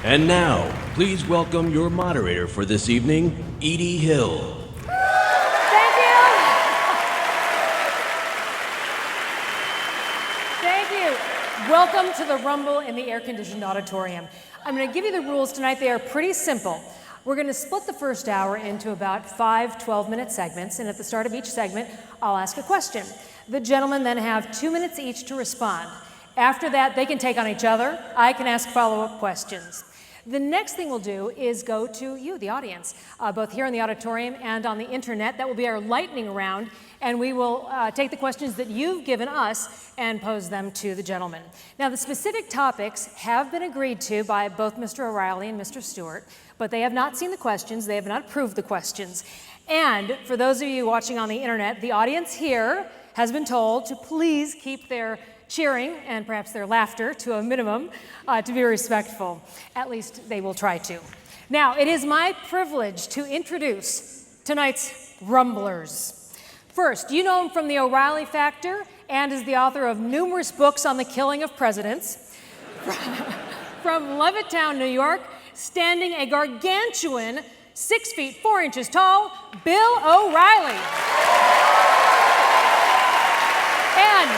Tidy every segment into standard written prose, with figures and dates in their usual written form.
And now, please welcome your moderator for this evening, Edie Hill. Thank you. Thank you. Welcome to the Rumble in the air-conditioned auditorium. I'm going to give you the rules tonight. They are pretty simple. We're going to split the first hour into about 5 12-minute segments, and at the start of each segment, I'll ask a question. The gentlemen then have 2 minutes each to respond. After that, they can take on each other. I can ask follow-up questions. The next thing we'll do is go to you, the audience, both here in the auditorium and on the internet. That will be our lightning round, and we will take the questions that you've given us and pose them to the gentlemen. Now, the specific topics have been agreed to by both Mr. O'Reilly and Mr. Stewart, but they have not seen the questions. They have not approved the questions. And for those of you watching on the internet, the audience here has been told to please keep their cheering and perhaps their laughter to a minimum, to be respectful. At least they will try to. Now, it is my privilege to introduce tonight's Rumblers. First, you know him from the O'Reilly Factor and is the author of numerous books on the killing of presidents. From Levittown, New York, standing a gargantuan 6 feet 4 inches tall, Bill O'Reilly. And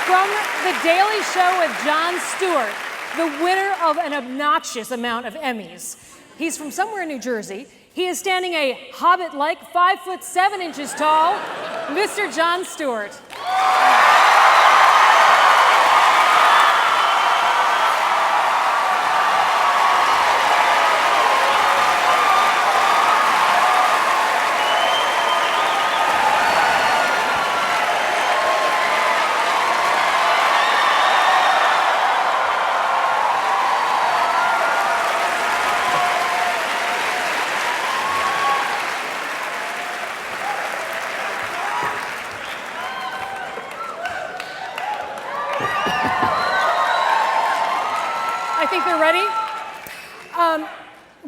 from The Daily Show with Jon Stewart, the winner of an obnoxious amount of Emmys. He's from somewhere in New Jersey. He is standing a hobbit-like 5 foot 7 inches tall, Mr. Jon Stewart.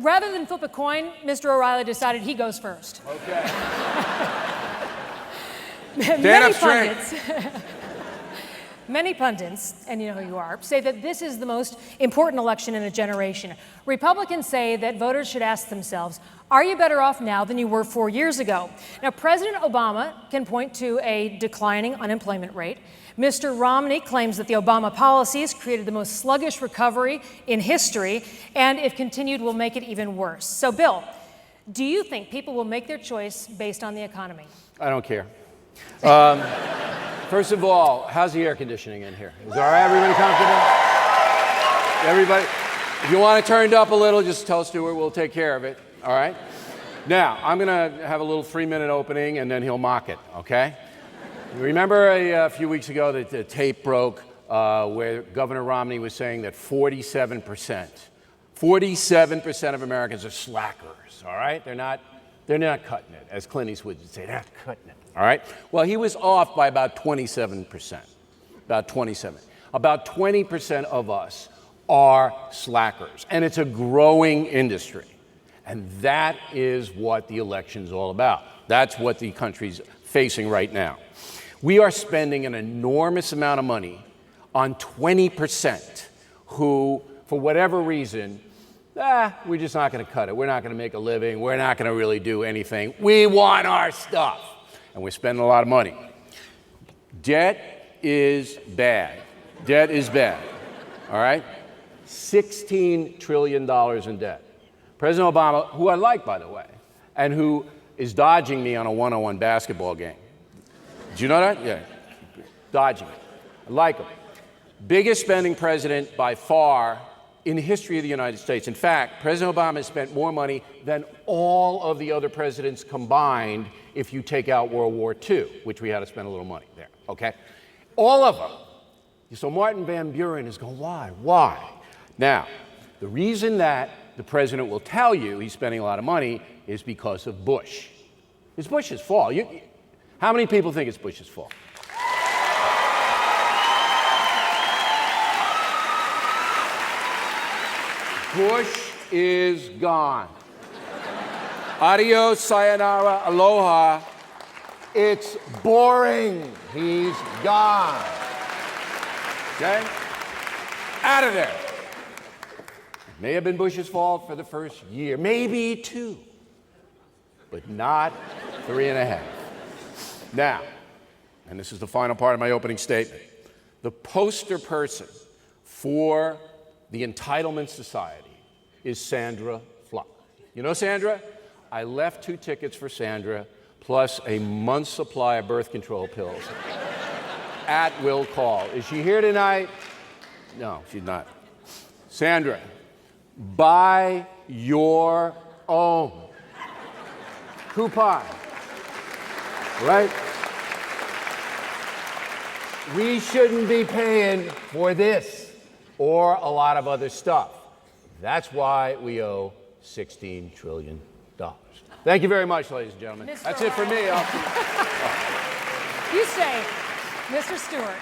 Rather than flip a coin, Mr. O'Reilly decided he goes first. Okay. Stand up straight. Many pundits, and you know who you are, say that this is the most important election in a generation. Republicans say that voters should ask themselves, are you better off now than you were 4 years ago? Now, President Obama can point to a declining unemployment rate. Mr. Romney claims that the Obama policies created the most sluggish recovery in history, and if continued, will make it even worse. So, Bill, do you think people will make their choice based on the economy? I don't care. First of all, how's the air conditioning in here? Is all right? Everybody comfortable? Everybody? If you want it turned up a little, just tell Stuart, we'll take care of it. All right? Now, I'm going to have a little 3-minute opening, and then he'll mock it, okay? Remember a few weeks ago that the tape broke where Governor Romney was saying that 47% of Americans are slackers, all right? They're not cutting it, as Clint Eastwood would say, they're not cutting it, all right? Well, he was off by about 27%, about 27. About 20% of us are slackers, and it's a growing industry. And that is what the election's all about. That's what the country's facing right now. We are spending an enormous amount of money on 20% who, for whatever reason, we're just not going to cut it. We're not going to make a living. We're not going to really do anything. We want our stuff. And we're spending a lot of money. Debt is bad. Debt is bad. All right? $16 trillion in debt. President Obama, who I like, by the way, and who is dodging me on a one-on-one basketball game. Did you know that? Yeah. Dodging it. I like him. Biggest spending president by far in the history of the United States. In fact, President Obama has spent more money than all of the other presidents combined if you take out World War II, which we had to spend a little money there, okay? All of them. So Martin Van Buren is going, why? Why? Now, the reason that the president will tell you he's spending a lot of money is because of Bush. It's Bush's fault. How many people think it's Bush's fault? Bush is gone. Adios, sayonara, aloha. It's boring. He's gone. Okay? Out of there. May have been Bush's fault for the first year, maybe 2, but not 3.5. Now, and this is the final part of my opening statement, the poster person for the entitlement society is Sandra Fluck. You know Sandra? I left 2 tickets for Sandra, plus a month's supply of birth control pills at will call. Is she here tonight? No, she's not. Sandra, buy your own coupon, right? We shouldn't be paying for this or a lot of other stuff. That's why we owe $16 trillion. Thank you very much, ladies and gentlemen. That's it for me. You stay, Mr. Stewart.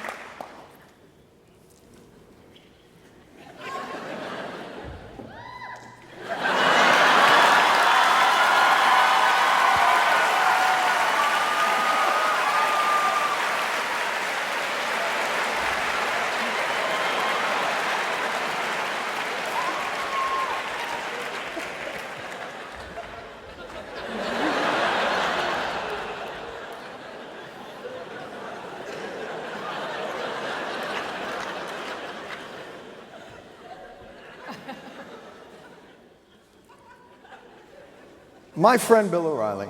My friend Bill O'Reilly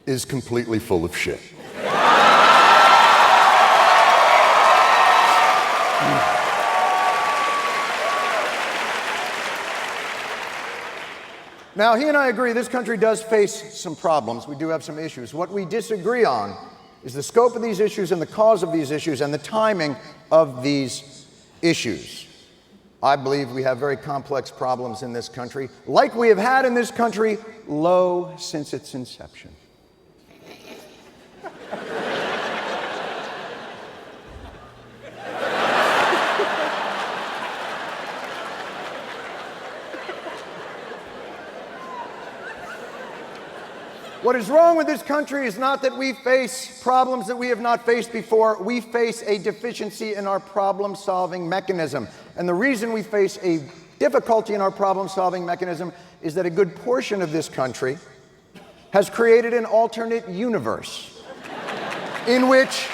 is completely full of shit. Now, he and I agree this country does face some problems. We do have some issues. What we disagree on is the scope of these issues and the cause of these issues and the timing of these issues. I believe we have very complex problems in this country, like we have had in this country low since its inception. What is wrong with this country is not that we face problems that we have not faced before. We face a deficiency in our problem-solving mechanism. And the reason we face a difficulty in our problem-solving mechanism is that a good portion of this country has created an alternate universe in which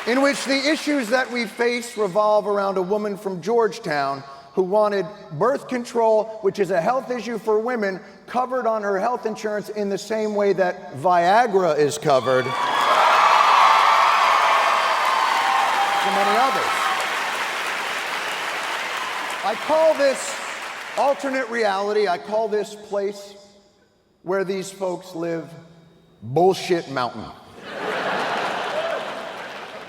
the issues that we face revolve around a woman from Georgetown who wanted birth control, which is a health issue for women, covered on her health insurance in the same way that Viagra is covered for many others. I call this alternate reality, I call this place where these folks live Bullshit Mountain.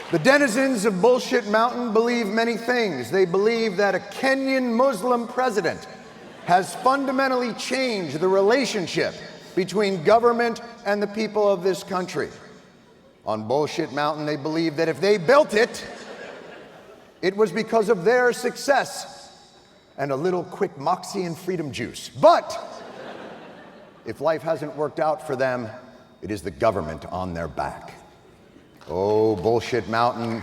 The denizens of Bullshit Mountain believe many things. They believe that a Kenyan Muslim president has fundamentally changed the relationship between government and the people of this country. On Bullshit Mountain, they believe that if they built it, it was because of their success and a little quick moxie and freedom juice. But if life hasn't worked out for them, it is the government on their back. Oh, Bullshit Mountain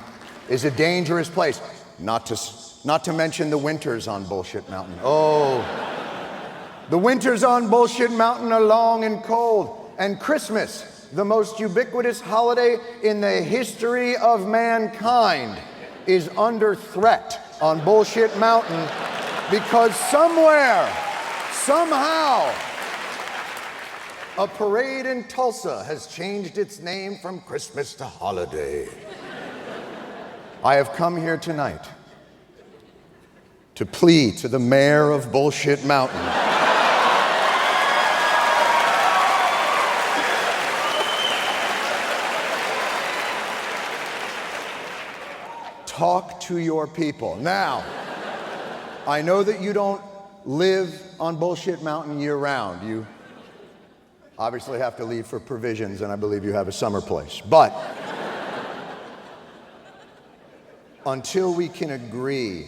is a dangerous place. Not to mention the winters on Bullshit Mountain. Oh, the winters on Bullshit Mountain are long and cold. And Christmas, the most ubiquitous holiday in the history of mankind, is under threat on Bullshit Mountain because somewhere, somehow, a parade in Tulsa has changed its name from Christmas to holiday. I have come here tonight to plead to the mayor of Bullshit Mountain talk to your people. Now, I know that you don't live on Bullshit Mountain year-round. You obviously have to leave for provisions, and I believe you have a summer place. But until we can agree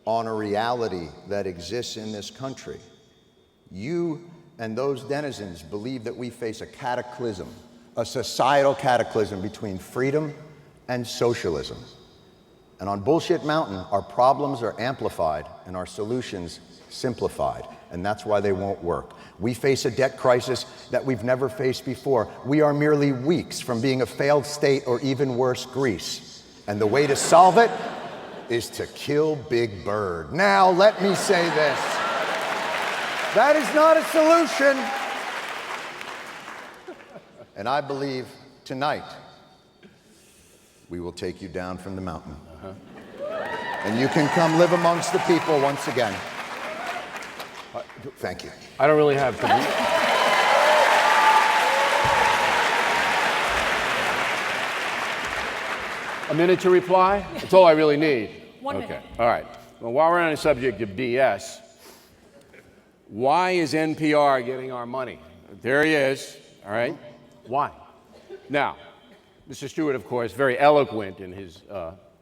on a reality that exists in this country, you and those denizens believe that we face a cataclysm, a societal cataclysm between freedom and socialism. And on Bullshit Mountain, our problems are amplified and our solutions simplified. And that's why they won't work. We face a debt crisis that we've never faced before. We are merely weeks from being a failed state or even worse, Greece. And the way to solve it is to kill Big Bird. Now, let me say this. That is not a solution. And I believe tonight we will take you down from the mountain. And you can come live amongst the people once again. Thank you. I don't really have to. A minute to reply? That's all I really need. 1 minute. Okay, all right. Well, while we're on the subject of BS, why is NPR getting our money? There he is, all right? Why? Now, Mr. Stewart, of course, very eloquent in his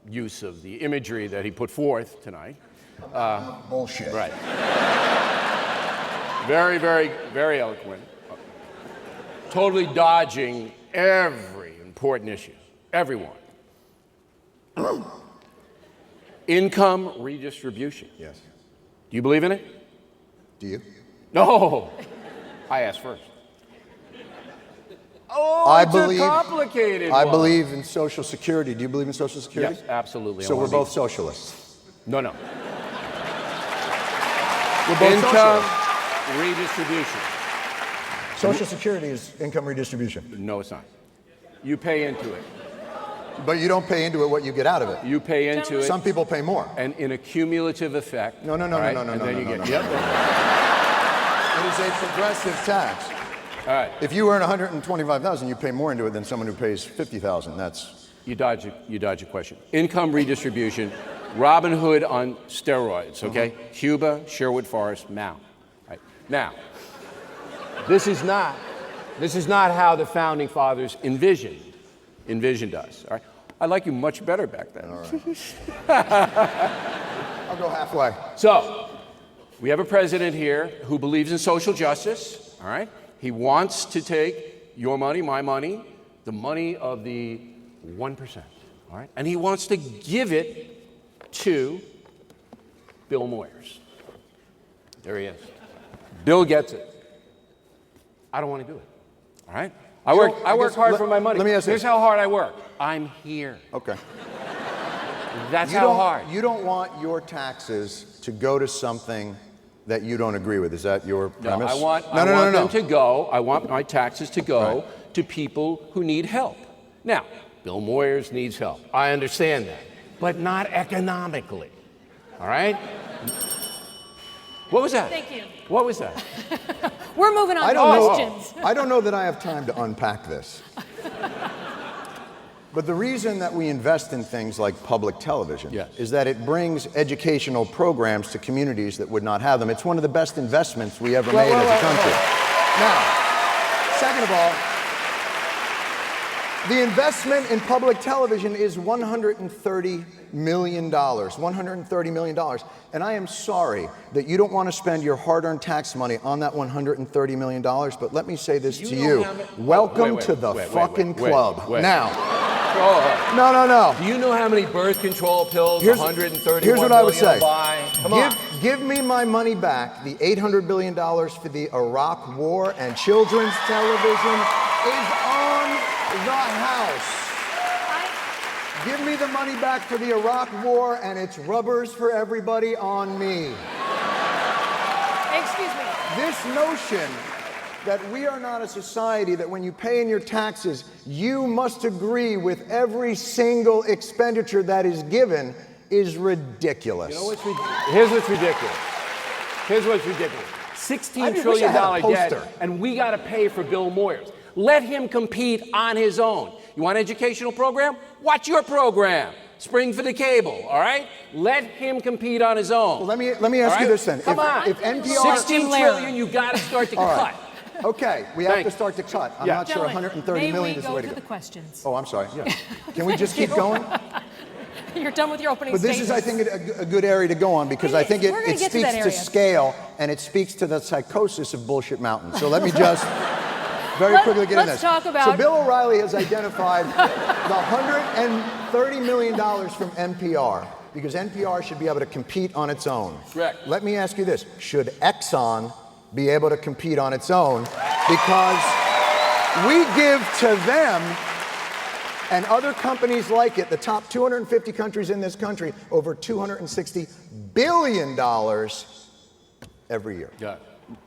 use of the imagery that he put forth tonight. Bullshit. Right. Very, very, very eloquent. Totally dodging every important issue. Everyone. Income redistribution. Yes. Do you believe in it? Do you? No. I asked first. Oh, I it's believe, a complicated I one. believe in Social Security. Do you believe in Social Security? Yes, absolutely. So we're both socialists. No, no. We're both Income socialists. redistribution. Social Security is income redistribution. No, it's not. You pay into it. But you don't pay into it what you get out of it. You pay into it. Some people pay more. And in a cumulative effect. No, no, no, all right, no, no, and no, then no, you no, get, no. Yep. It is a progressive tax. All right. If you earn $125,000, you pay more into it than someone who pays $50,000. That's You dodge a question. Income redistribution, Robin Hood on steroids, okay? Cuba, Sherwood Forest, Mao. Right. Now, this is not how the founding fathers envisioned us. All right. I like you much better back then. all right. I'll go halfway. So, we have a president here who believes in social justice, all right? He wants to take your money, my money, the money of the 1%, all right? And he wants to give it to Bill Moyers. There he is. Bill gets it. I don't want to do it, all right? I work hard for my money. Let me ask you Here's this. how hard I work. I'm here. Okay. That's how hard. You don't want your taxes to go to something that you don't agree with. Is that your premise? No, I want them to go. I want my taxes to go to people who need help. Now, Bill Moyers needs help. I understand that, but not economically. All right? What was that? Thank you. What was that? We're moving on I to don't questions. know. I don't know that I have time to unpack this. But the reason that we invest in things like public television is that it brings educational programs to communities that would not have them. It's one of the best investments we ever made as a country. Now, second of all, the investment in public television is $130 million. $130 million. And I am sorry that you don't want to spend your hard-earned tax money on that $130 million, but let me say this to you. Welcome to the fucking club. Now, no. Do you know how many birth control pills Here's 131 what I would million say. will buy? Come on. Give me my money back. The $800 billion for the Iraq War and children's television is on the house. Give me the money back for the Iraq War and it's rubbers for everybody on me. Excuse me. This notion that we are not a society that when you pay in your taxes, you must agree with every single expenditure that is given is ridiculous. You know what's Here's what's ridiculous. Here's what's ridiculous. $16 trillion debt, and we got to pay for Bill Moyers. Let him compete on his own. You want an educational program? Watch your program. Spring for the cable, all right? Let him compete on his own. Well, let me ask you this then. Come on. If NPR... 16 trillion, you got to start to cut. Okay, we have to start to cut. I'm not sure Gentlemen, 130 million is the way to May we go go. to the questions? Oh, I'm sorry. Yeah. Can we just keep going? You're done with your opening But this is, I think, a good area to go on because I think We're gonna it get to speaks that to area. scale and it speaks to the psychosis of Bullshit Mountain. So let me just... very quickly get in Let's this. talk about. So Bill O'Reilly has identified the $130 million from NPR because NPR should be able to compete on its own. Correct. Let me ask you this. Should Exxon be able to compete on its own? Because we give to them and other companies like it, the top 250 countries in this country, over $260 billion every year. Yeah.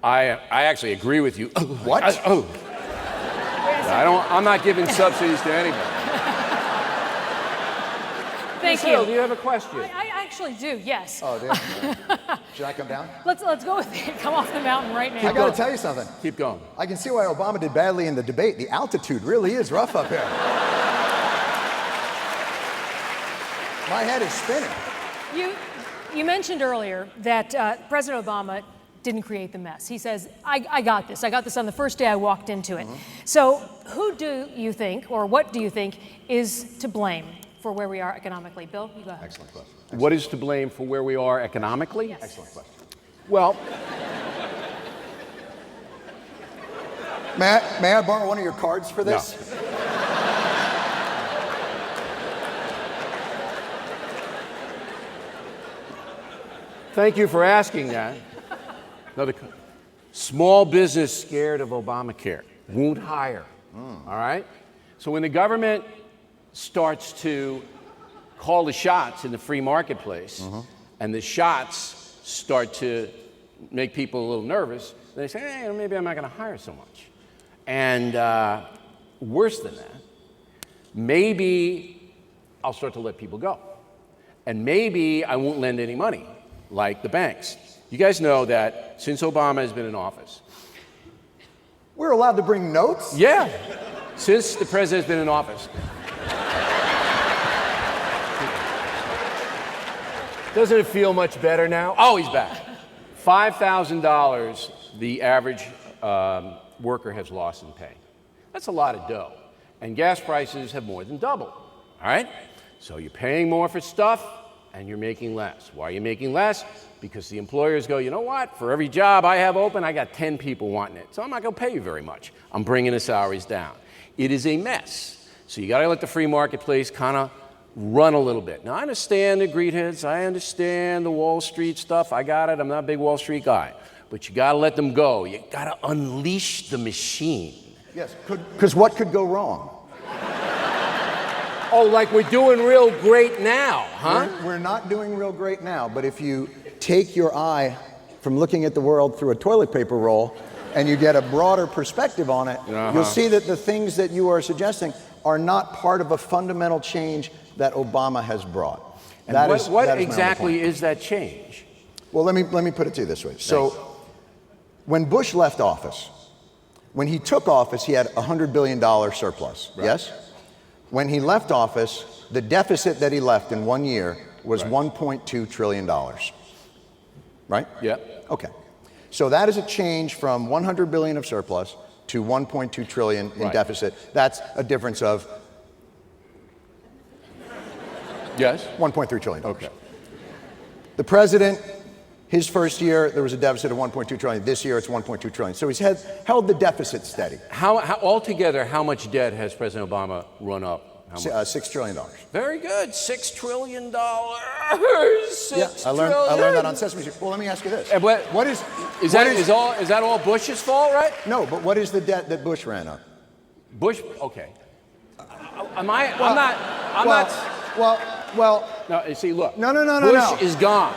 I actually agree with you. What? I'm not giving subsidies to anybody. Thank Phil, you. do you have a question? I actually do. Yes. Oh, damn. Should I come down? Let's go with it. Come off the mountain right now. I got to tell you something. Keep going. I can see why Obama did badly in the debate. The altitude really is rough up here. My head is spinning. You mentioned earlier that President Obama didn't create the mess. He says, I got this. I got this on the first day I walked into it. So who do you think, or what do you think, is to blame for where we are economically? Bill, you go ahead. Excellent question. What is to blame for where we are economically? Yes. Excellent question. Well, May I borrow one of your cards for this? No. Thank you for asking that. Small business scared of Obamacare won't hire. All right? So when the government starts to call the shots in the free marketplace and the shots start to make people a little nervous, they say, hey, maybe I'm not going to hire so much. And worse than that, maybe I'll start to let people go. And maybe I won't lend any money, like the banks. You guys know that since Obama has been in office. We're allowed to bring notes? Yeah, since the president's been in office. Doesn't it feel much better now? Oh, he's back. $5,000 the average worker has lost in pay. That's a lot of dough. And gas prices have more than doubled, all right? So you're paying more for stuff and you're making less. Why are you making less? Because the employers go, you know what? For every job I have open, I got 10 people wanting it. So I'm not going to pay you very much. I'm bringing the salaries down. It is a mess. So you got to let the free marketplace kind of run a little bit. Now, I understand the greed heads. I understand the Wall Street stuff. I got it. I'm not a big Wall Street guy. But you got to let them go. You got to unleash the machine. Yes, because what could go wrong? Oh, like we're doing real great now, huh? We're not doing real great now, but if you take your eye from looking at the world through a toilet paper roll and you get a broader perspective on it, you'll see that the things that you are suggesting are not part of a fundamental change that Obama has brought. And what exactly is that change? Well, let me put it to you this way. Thanks. So when Bush left office, when he took office, he had a $100 billion surplus, right. Yes? When he left office, the deficit that he left in 1 year was $1.2 trillion. Right? Yeah. Okay. So that is a change from 100 billion of surplus to 1.2 trillion in deficit. That's a difference of 1.3 trillion. Okay. The president, his first year, there was a deficit of 1.2 trillion. This year, it's 1.2 trillion. So he's held the deficit steady. How altogether, how much debt has President Obama run up? $6 trillion. Very good. $6 trillion. Yeah, I learned that on Sesame Street. Well, let me ask you this. Is that all Bush's fault, right? No, but what is the debt that Bush ran up? Bush, okay. I'm not. No, you see, look. No. Bush is gone.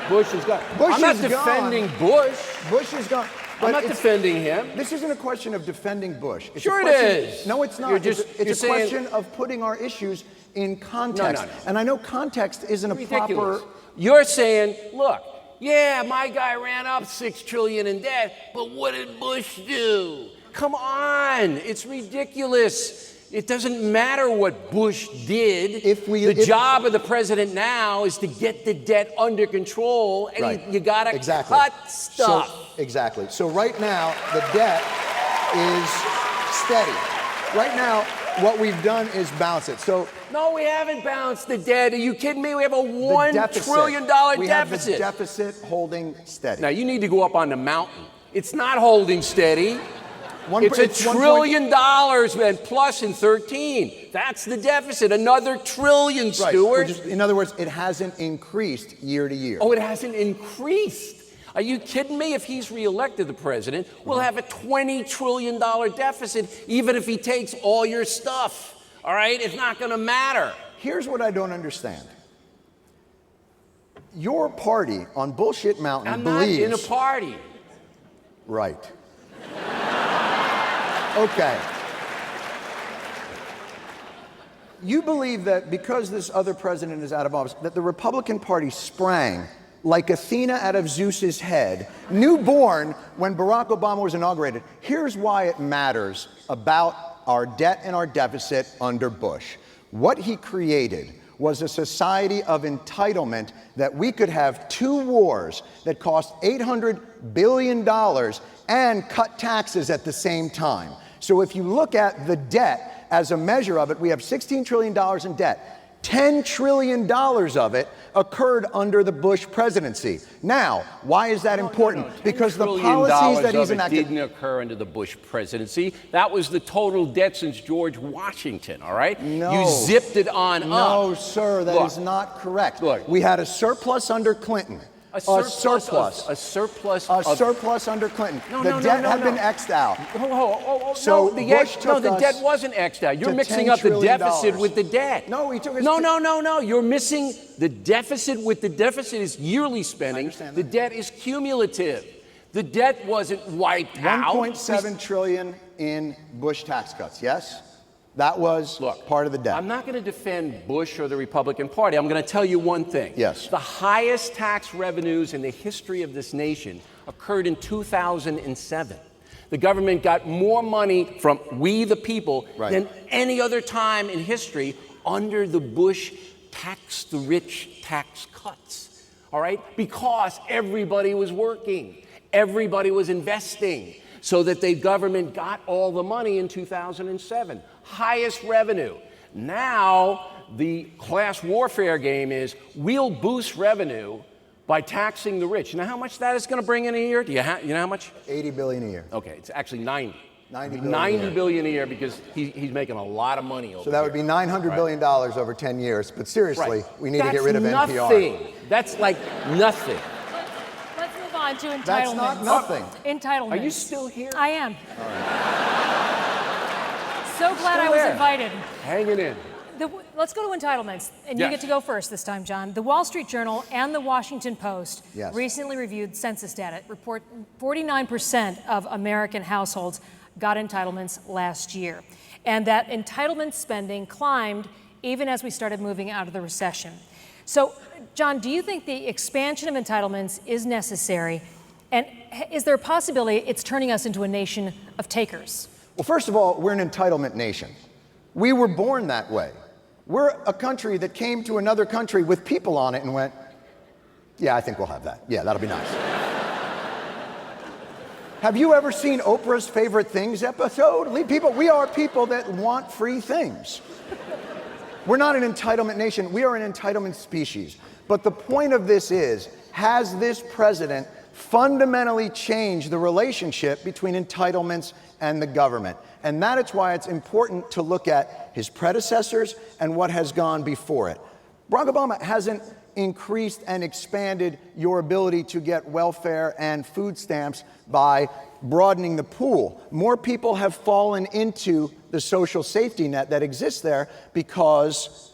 Bush is gone. I'm not defending Bush. Bush is gone. I'm not defending him. This isn't a question of defending Bush. Sure it is. No, it's not. It's a question of putting our issues in context. No. And I know context isn't a proper... You're saying, look, yeah, my guy ran up $6 trillion in debt, but what did Bush do? Come on, it's ridiculous. It doesn't matter what Bush did. The job of the president now is to get the debt under control, and you got to cut stuff. Exactly. So right now, the debt is steady. Right now, what we've done is bounce it. So no, we haven't bounced the debt. Are you kidding me? We have a $1 trillion deficit. We have the deficit holding steady. Now, you need to go up on the mountain. It's not holding steady. It's $1 trillion, man, plus in 13. That's the deficit. Another trillion, Stuart. Right. In other words, it hasn't increased year to year. Oh, it hasn't increased. Are you kidding me? If he's reelected the president, we'll have a $20 trillion deficit, even if he takes all your stuff. All right? It's not going to matter. Here's what I don't understand. Your party on Bullshit Mountain believes... I'm not in a party. Right. Okay. You believe that because this other president is out of office, that the Republican Party sprang like Athena out of Zeus's head, newborn when Barack Obama was inaugurated. Here's why it matters about our debt and our deficit under Bush. What he created was a society of entitlement that we could have two wars that cost $800 billion and cut taxes at the same time. So if you look at the debt as a measure of it, we have $16 trillion in debt. $10 trillion of it occurred under the Bush presidency. Now, why is that important? Because the policies that he's enacted didn't occur under the Bush presidency. That was the total debt since George Washington, all right? No. You zipped it on up. No, sir, that is not correct. Look. We had a surplus under Clinton. A surplus under Clinton. No, the debt had been X'd out. So the debt wasn't X'd out. You're mixing up the deficit with the debt. No, he took his... No. You're missing the deficit with the deficit is yearly spending. The debt is cumulative. The debt wasn't wiped out. 1.7 trillion in Bush tax cuts, yes? That was part of the debt. I'm not going to defend Bush or the Republican Party. I'm going to tell you one thing. Yes. The highest tax revenues in the history of this nation occurred in 2007. The government got more money from we the people than any other time in history under the Bush tax the rich tax cuts. All right? Because everybody was working. Everybody was investing. So that the government got all the money in 2007. Highest revenue. Now, the class warfare game is we'll boost revenue by taxing the rich. You know how much that is going to bring in a year? You know how much? 80 billion a year. Okay, it's actually 90. 90 billion a year because he's making a lot of money over here. So that would be $900 billion over 10 years. But seriously, we need to get rid of NPR. Nothing. That's like nothing. Let's move on to entitlements. That's not nothing. Entitlements. Are you still here? I am. All right. So glad I was invited. Hanging in. Let's go to entitlements, and you get to go first this time, John. The Wall Street Journal and the Washington Post recently reviewed census data. Report 49% of American households got entitlements last year, and that entitlement spending climbed even as we started moving out of the recession. So, John, do you think the expansion of entitlements is necessary, and is there a possibility it's turning us into a nation of takers? Well, first of all, we're an entitlement nation. We were born that way. We're a country that came to another country with people on it and went, yeah, I think we'll have that. Yeah, that'll be nice. Have you ever seen Oprah's Favorite Things episode? We are people that want free things. We're not an entitlement nation. We are an entitlement species. But the point of this is, has this president fundamentally changed the relationship between entitlements and the government? And that is why it's important to look at his predecessors and what has gone before it. Barack Obama hasn't increased and expanded your ability to get welfare and food stamps by broadening the pool. More people have fallen into the social safety net that exists there because,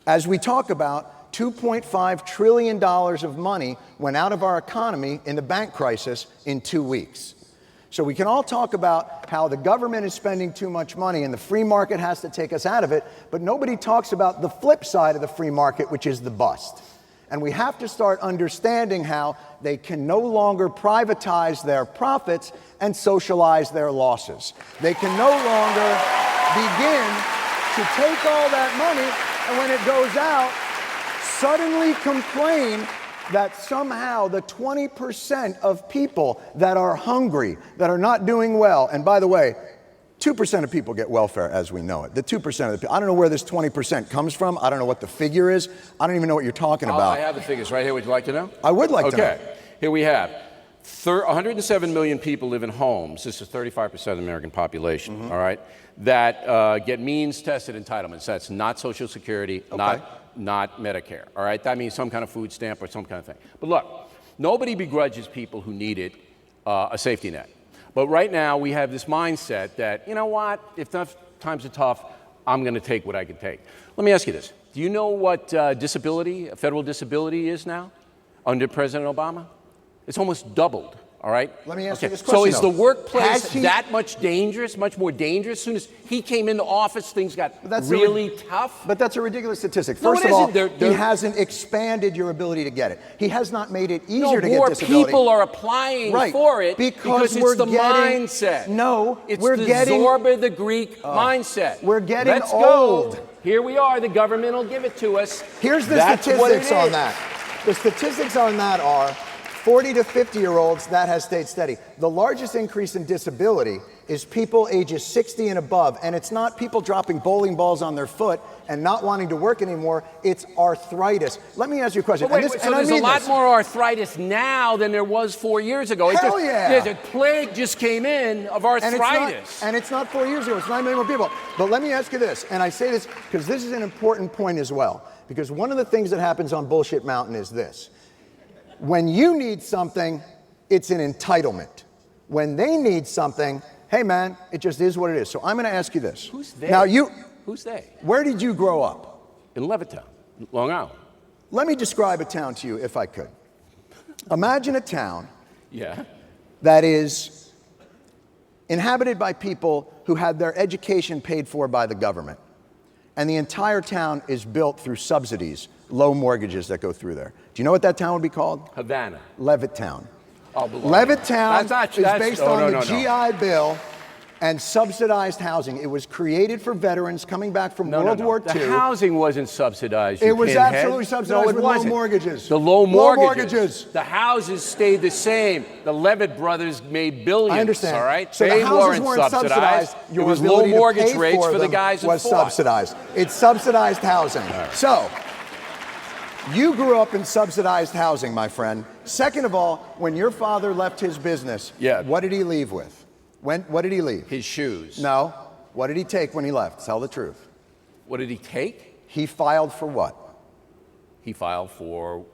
as we talk about, $2.5 trillion of money went out of our economy in the bank crisis in 2 weeks. So we can all talk about how the government is spending too much money and the free market has to take us out of it, but nobody talks about the flip side of the free market, which is the bust. And we have to start understanding how they can no longer privatize their profits and socialize their losses. They can no longer begin to take all that money and when it goes out, suddenly complain that somehow the 20% of people that are hungry, that are not doing well, and by the way, 2% of people get welfare as we know it. The 2% of the people. I don't know where this 20% comes from. I don't know what the figure is. I don't even know what you're talking about. I have the figures right here. Would you like to know? I would like to know. Okay. Here we have 107 million people live in homes. This is 35% of the American population, all right, that get means-tested entitlements. That's not Social Security, not Medicare, all right? That means some kind of food stamp or some kind of thing. But look, nobody begrudges people who needed a safety net. But right now, we have this mindset that, you know what, if times are tough, I'm going to take what I can take. Let me ask you this. Do you know what federal disability is now under President Obama? It's almost doubled, all right? Let me ask you this question, So is the though. workplace that much dangerous, much more dangerous? As soon as he came into office, things got really tough? But that's a ridiculous statistic. No, First it of all, isn't. he hasn't expanded your ability to get it. He has not made it easier to get disability. More people are applying for it because it's the mindset. No, it's we're the getting Zorba the Greek mindset. We're getting Let's old. go. Here we are. The government will give it to us. Here's the That's what it statistics on is. that. The statistics on that are 40 to 50-year-olds, that has stayed steady. The largest increase in disability is people ages 60 and above, and it's not people dropping bowling balls on their foot and not wanting to work anymore, it's arthritis. Let me ask you a question. But wait, so there's a lot more arthritis now than there was 4 years ago. Hell yeah. The plague just came in of arthritis. And it's not 4 years ago, it's 9 million more people. But let me ask you this, and I say this because this is an important point as well, because one of the things that happens on Bullshit Mountain is this. When you need something, it's an entitlement. When they need something, hey man, it just is what it is. So I'm going to ask you this. Who's they? Now Who's they? Where did you grow up? In Levittown, Long Island. Let me describe a town to you if I could. Imagine a town Yeah. that is inhabited by people who had their education paid for by the government. And the entire town is built through subsidies, low mortgages that go through there. Do you know what that town would be called? Havana. Levittown. Oh, Levittown is based on the no. GI Bill and subsidized housing. It was created for veterans coming back from World War II. The housing wasn't subsidized. It was pinhead. absolutely subsidized with low mortgages. The low mortgages. mortgages. The houses stayed the same. The Levitt brothers made billions. I understand. All right, so they the houses weren't subsidized. It Your was low ability to mortgage pay rates for the them guys who was fought. subsidized. It's subsidized housing. So you grew up in subsidized housing, my friend. Second of all, when your father left his business, what did he leave with? What did he leave? His shoes. No. What did he take when he left? Tell the truth. What did he take? He filed for what? He filed for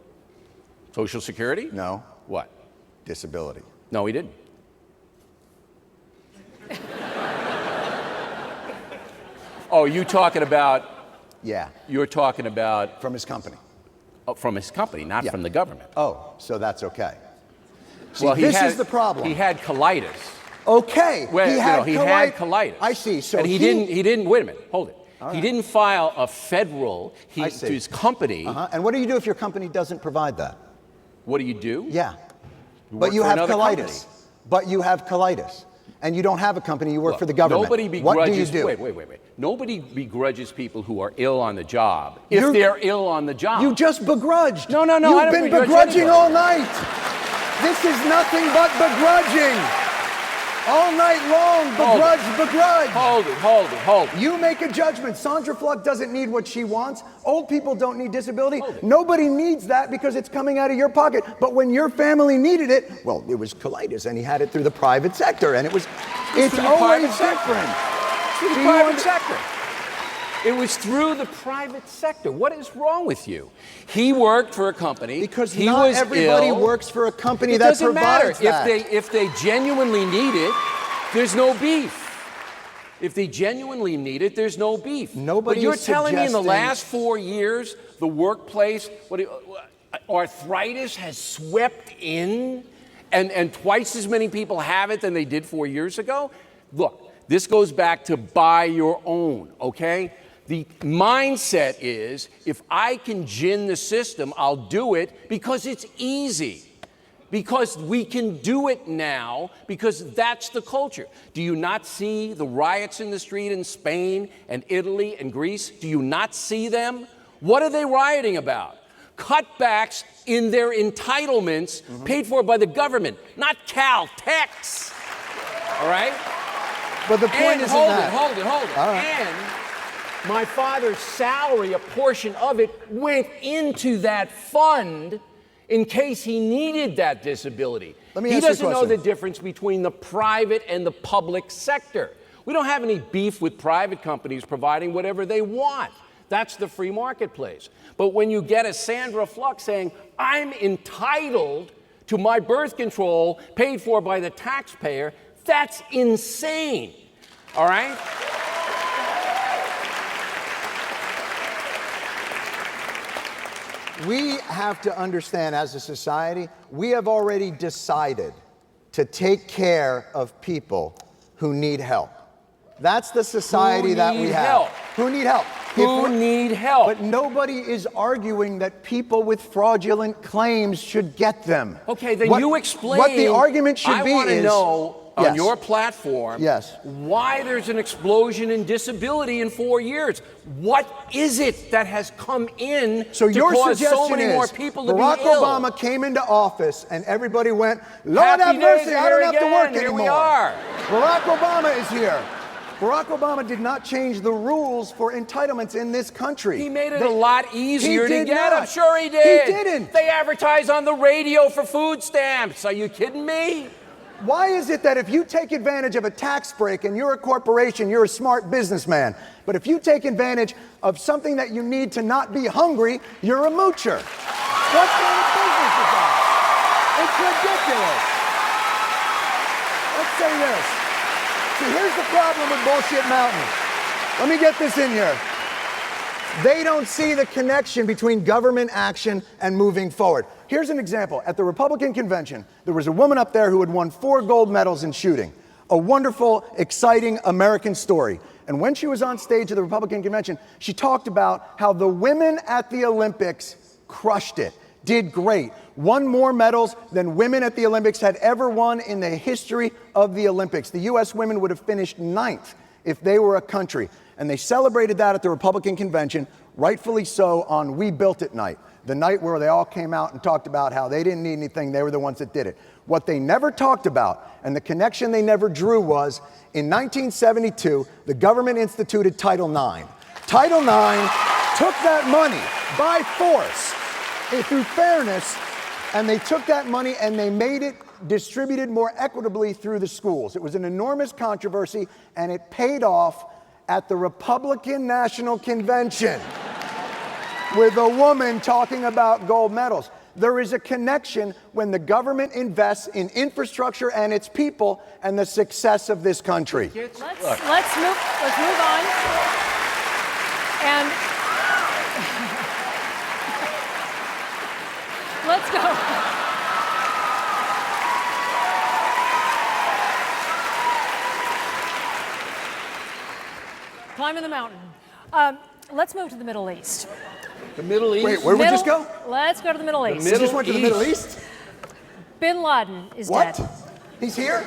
Social Security? No. What? Disability. No, he didn't. Oh, you talking about? Yeah. You're talking about From his company. from his company, not from the government. Oh, so that's okay. See, Well, this is the problem. He had colitis. Okay. Well, he had colitis. I see. So and he didn't. Wait a minute. Hold it. All He right. didn't file a federal. I To see. his company. And what do you do if your company doesn't provide that? What do you do? Yeah. work But you for have another colitis. company. But you have colitis. And you don't have a company, you work for the government. Nobody begrudges. What do you do? Wait. Nobody begrudges people who are ill on the job You're- if they're ill on the job. You just begrudged. No, I You've don't been begrudge begrudging anybody. all night. This is nothing but begrudging. All night long, begrudge. Hold it. You make a judgment. Sandra Fluck doesn't need what she wants. Old people don't need disability. Nobody needs that because it's coming out of your pocket. But when your family needed it, well, it was colitis, and he had it through the private sector, and it's through the always private sector. different. Through the private sector. It was through the private sector. What is wrong with you? He worked for a company. Because he not was everybody ill. works for a company It that doesn't matter. provides that. If they genuinely need it, there's no beef. If they genuinely need it, there's no beef. Nobody But you're is telling me in the suggesting- last 4 years, the workplace, arthritis has swept in, and twice as many people have it than they did 4 years ago? Look, this goes back to buy your own, okay? The mindset is, if I can gin the system, I'll do it because it's easy. Because we can do it now, because that's the culture. Do you not see the riots in the street in Spain and Italy and Greece? Do you not see them? What are they rioting about? Cutbacks in their entitlements paid for by the government, not Caltex. All right? But the point isn't that. Hold it. All right. And my father's salary, a portion of it, went into that fund in case he needed that disability. Let me He ask you a doesn't know the question. difference between the private and the public sector. We don't have any beef with private companies providing whatever they want. That's the free marketplace. But when you get a Sandra Fluck saying, I'm entitled to my birth control paid for by the taxpayer, that's insane. All right? We have to understand as a society, we have already decided to take care of people who need help. That's the society that we have. Who need help? Who need help? But nobody is arguing that people with fraudulent claims should get them. Okay, then you explain. What the argument should be is... I want to know on Yes. your platform Yes. why there's an explosion in disability in 4 years. What is it that has come in So to your cause suggestion so many is more people to Barack be ill? Obama came into office and everybody went, Lord Happy have mercy, days I are don't have here to work again. Here anymore. we are. Barack Obama is here. Barack Obama did not change the rules for entitlements in this country. He made it a lot easier to did get. not. I'm sure he did. He didn't. They advertise on the radio for food stamps. Are you kidding me? Why is it that if you take advantage of a tax break and you're a corporation, you're a smart businessman, but if you take advantage of something that you need to not be hungry, you're a moocher? What kind of business is that? It's ridiculous. Let's say this. See, here's the problem with Bullshit Mountain. Let me get this in here. They don't see the connection between government action and moving forward. Here's an example. At the Republican convention, there was a woman up there who had won 4 gold medals in shooting. A wonderful, exciting American story. And when she was on stage at the Republican convention, she talked about how the women at the Olympics crushed it, did great, won more medals than women at the Olympics had ever won in the history of the Olympics. The U.S. women would have finished 9th if they were a country. And they celebrated that at the Republican convention, rightfully so, on We Built It night, the night where they all came out and talked about how they didn't need anything, they were the ones that did it. What they never talked about, and the connection they never drew, was in 1972, the government instituted Title IX. Title IX took that money by force, through fairness, and they took that money and they made it distributed more equitably through the schools. It was an enormous controversy, and it paid off at the Republican National Convention with a woman talking about gold medals. There is a connection when the government invests in infrastructure and its people and the success of this country. Let's move on. And let's go. Climbing the mountain. Let's move to the Middle East. The Middle East? Wait, where would we just go? Let's go to the Middle East. We just went to the Middle East? Bin Laden is What? dead. He's here?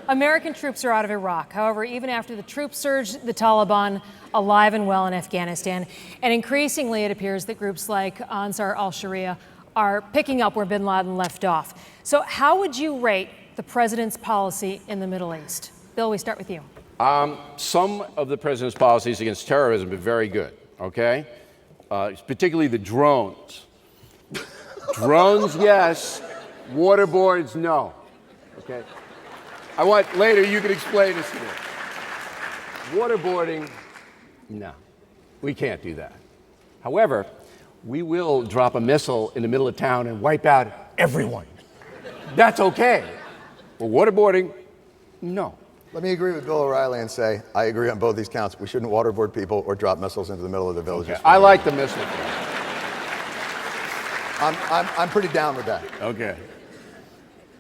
American troops are out of Iraq. However, even after the troops surged, the Taliban alive and well in Afghanistan. And increasingly, it appears that groups like Ansar al-Sharia are picking up where bin Laden left off. So how would you rate the president's policy in the Middle East? Bill, we start with you. Some of the president's policies against terrorism have been very good, okay? Particularly the drones. Drones, yes. Waterboards, no. Okay? I want, later you can explain this to me. Waterboarding, no. We can't do that. However, we will drop a missile in the middle of town and wipe out everyone. That's okay. But waterboarding, no. Let me agree with Bill O'Reilly and say, I agree on both these counts. We shouldn't waterboard people or drop missiles into the middle of the villages. Okay. I like the missile thing. I'm pretty down with that. Okay.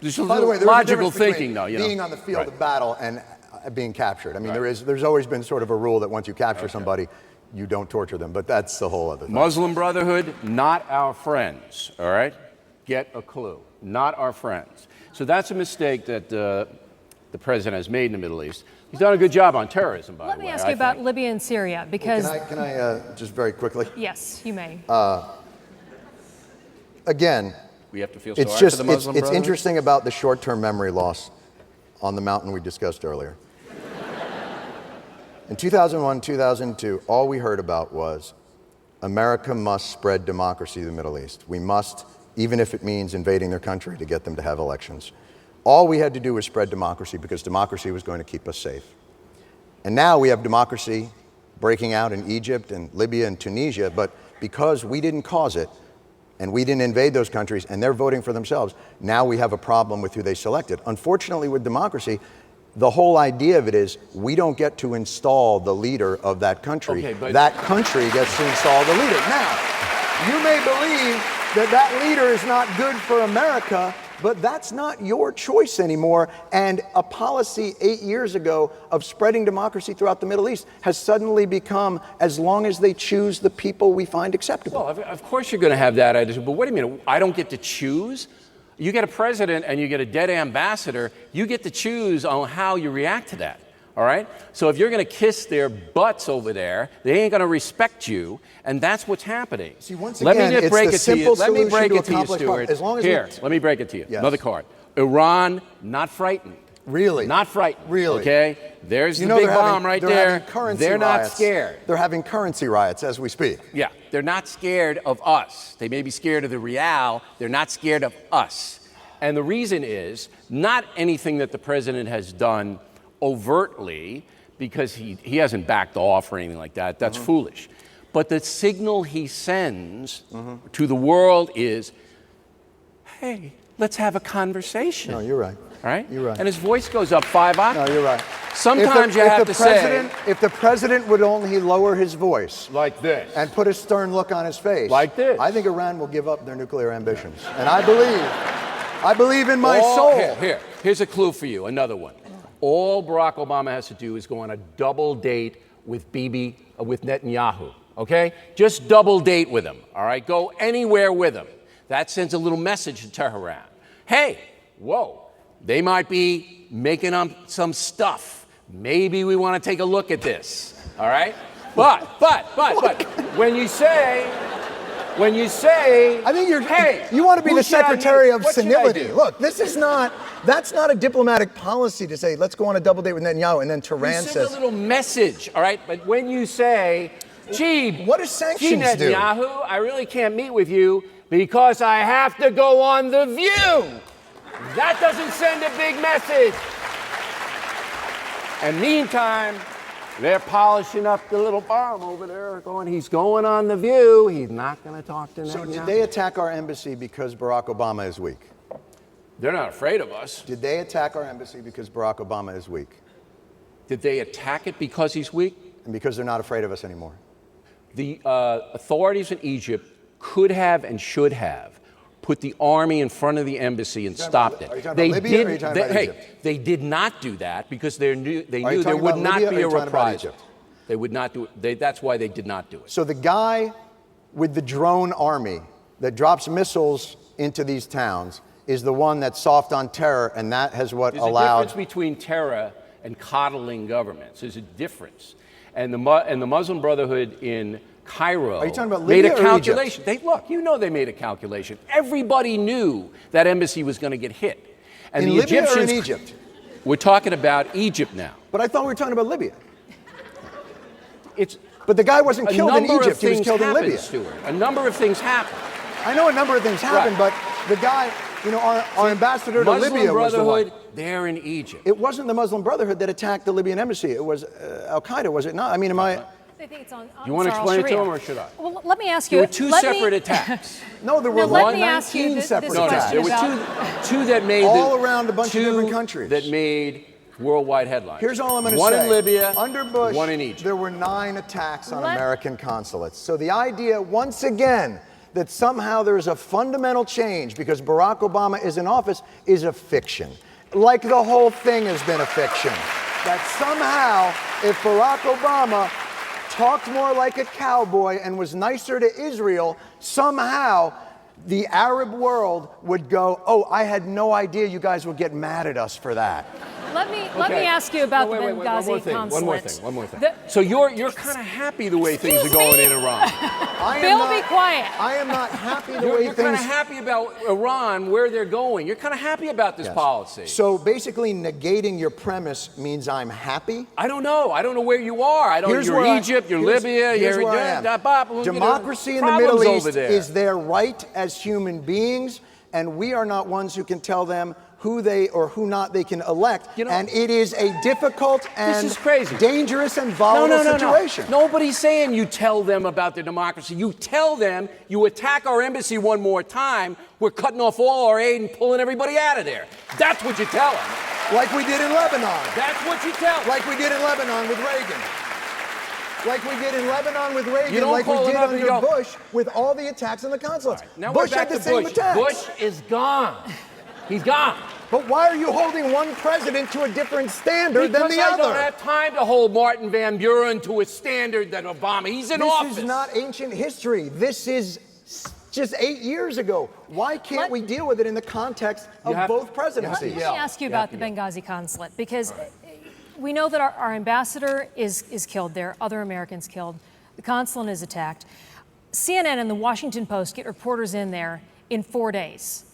By the way, there's logical a difference thinking, between though. You being know. on the field Right. of battle and being captured. I mean, Right. there's always been sort of a rule that once you capture somebody, you don't torture them. But that's the whole other thing. Muslim Brotherhood, not our friends, all right? Get a clue. Not our friends. So that's a mistake that the president has made in the Middle East. He's done a good job on terrorism, by the way. Let me ask you about Libya and Syria, because... Can I just very quickly? Yes, you may. Again, We have to feel sorry it's for just the Muslim it's Brotherhood? interesting about the short-term memory loss on the mountain we discussed earlier. In 2001, 2002, all we heard about was America must spread democracy to the Middle East. We must, even if it means invading their country to get them to have elections. All we had to do was spread democracy because democracy was going to keep us safe. And now we have democracy breaking out in Egypt and Libya and Tunisia, but because we didn't cause it and we didn't invade those countries and they're voting for themselves, now we have a problem with who they selected. Unfortunately, with democracy, the whole idea of it is we don't get to install the leader of that country. Okay, but that country gets to install the leader. Now, you may believe that that leader is not good for America, but that's not your choice anymore. And a policy 8 years ago of spreading democracy throughout the Middle East has suddenly become, as long as they choose the people we find acceptable. Well, of course you're going to have that attitude, but wait a minute, I don't get to choose? You get a president and you get a dead ambassador, you get to choose on how you react to that, all right? So if you're going to kiss their butts over there, they ain't going to respect you, and that's what's happening. See, once again, it's the simple solution to accomplish Stuart. As long as Here, let me break it to you. Yes. Another card. Iran, not frightened. Really? Not frightened. Really? Okay? There's You the know big they're having- bomb right they're there. having currency They're not riots. scared. They're having currency riots as we speak. Yeah, they're not scared of us. They may be scared of the real. They're not scared of us. And the reason is not anything that the president has done overtly, because he hasn't backed off or anything like that. That's foolish. But the signal he sends to the world is, hey, let's have a conversation. No, you're right. All right? You're right. And his voice goes up 5 octaves. No, you're right. Sometimes you have to say, if the president would only lower his voice like this. and put a stern look on his face, Like this. I think Iran will give up their nuclear ambitions. And I believe in my soul. Here's a clue for you, another one. All Barack Obama has to do is go on a double date with Netanyahu, okay? Just double date with him, all right? Go anywhere with him. That sends a little message to Tehran. Hey, whoa, they might be making up some stuff. Maybe we want to take a look at this, all right? But, when you say, I think hey, you want to be who the should I secretary meet? of What should I senility. do? Look, that's not a diplomatic policy to say, let's go on a double date with Netanyahu, and then Tehran You send says, a little message, all right? But when you say, gee, what does sanctions do? Netanyahu, I really can't meet with you because I have to go on The View. That doesn't send a big message. And meantime, they're polishing up the little bomb over there, going, he's going on The View. He's not going to talk to Netanyahu. So did they attack our embassy because Barack Obama is weak? They're not afraid of us. Did they attack our embassy because Barack Obama is weak? Did they attack it because he's weak? And because they're not afraid of us anymore? The authorities in Egypt could have and should have put the army in front of the embassy and stopped it. Are you talking about Libya or are you talking about Egypt? They did not do that because they knew there talking would about not Libya be or are a you talking about reprisal. Egypt? They would not do it. That's why they did not do it. So the guy with the drone army that drops missiles into these towns is the one that's soft on terror, and that has what There's allowed... a difference between terror and coddling governments. There's a difference. And the Muslim Brotherhood in Cairo Are you talking about made Libya a or calculation. Look, you know they made a calculation. Everybody knew that embassy was going to get hit. And in the Libya Egyptians, or in Egypt? We're talking about Egypt now. But I thought we were talking about Libya. It's But the guy wasn't killed in Egypt, he was killed in Libya. Stuart. A number of things happened. I know a number of things happened, Right. but the guy, our ambassador to Muslim Libya was the one. Brotherhood, they're in Egypt. It wasn't the Muslim Brotherhood that attacked the Libyan embassy. It was Al-Qaeda, was it not? I mean, am I... I think it's on You want to Ansar explain it to al-Sharia. him, or should I? Well, let me ask you. There were two let me- separate attacks. No, there were Now, let me ask you 19 this separate question attacks. There were about- two that made All around a bunch of two different countries. that made worldwide headlines. Here's all I'm going to say. One in Libya, under Bush, one in Egypt. there were 9 attacks on Let- American consulates. So the idea, once again, that somehow there is a fundamental change because Barack Obama is in office is a fiction. Like the whole thing has been a fiction. That somehow, if Barack Obama talked more like a cowboy and was nicer to Israel, somehow the Arab world would go, oh, I had no idea you guys would get mad at us for that. let me ask you about the Benghazi consulate. One more thing. So you're kind of happy the way things are going in Iran. Bill, be quiet. I am not happy the way You're things... kind of happy about Iran, where they're going. You're kind of happy about this policy. So basically negating your premise means I'm happy? I don't know. I don't know where you are. You're Egypt, you're Libya, you're Democracy in the Middle East is their right as human beings, and we are not ones who can tell them who they or who not they can elect. And it is a difficult and dangerous and volatile situation. No. Nobody's saying you tell them about their democracy. You tell them you attack our embassy one more time, we're cutting off all our aid and pulling everybody out of there. That's what you tell them. Like we did in Lebanon. That's what you tell them. Like we did in Lebanon with Reagan. Like we did in Lebanon with Reagan, like we did under Bush with all the attacks on the consulate. Right, now Bush we're back had the to same Bush. attacks. Bush is gone. He's gone. But why are you holding one president to a different standard than the other? Because I don't have time to hold Martin Van Buren to a standard than Obama. He's in office. This is not ancient history. This is just 8 years ago. Why can't we deal with it in the context of both presidencies? Let me ask you about the Benghazi consulate, because we know that our ambassador is killed there, other Americans killed. The consulate is attacked. CNN and the Washington Post get reporters in there in 4 days.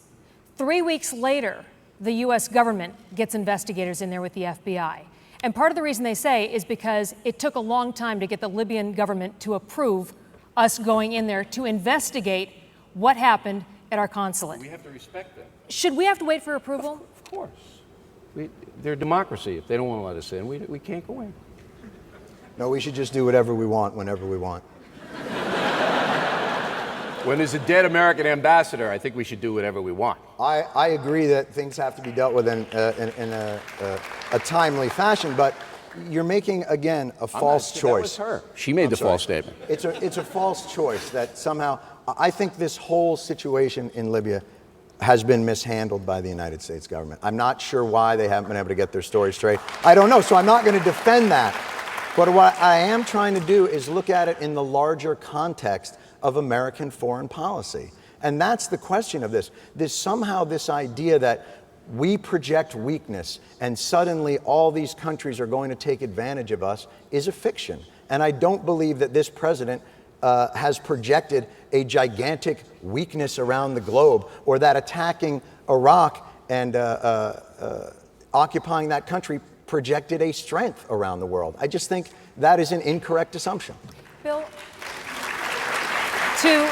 3 weeks later, the U.S. government gets investigators in there with the FBI. And part of the reason they say is because it took a long time to get the Libyan government to approve us going in there to investigate what happened at our consulate. We have to respect them. Should we have to wait for approval? Of course. They're a democracy. If they don't want to let us in, we can't go in. No, we should just do whatever we want, whenever we want. When there's a dead American ambassador, I think we should do whatever we want. I agree that things have to be dealt with in a timely fashion, but you're making, again, a false choice. That was her. She made the false statement. It's a false choice that somehow, I think this whole situation in Libya has been mishandled by the United States government. I'm not sure why they haven't been able to get their story straight. I don't know, so I'm not going to defend that. But what I am trying to do is look at it in the larger context of American foreign policy. And that's the question of this. Somehow this idea that we project weakness and suddenly all these countries are going to take advantage of us is a fiction. And I don't believe that this president has projected a gigantic weakness around the globe, or that attacking Iraq and occupying that country projected a strength around the world. I just think that is an incorrect assumption. Bill, to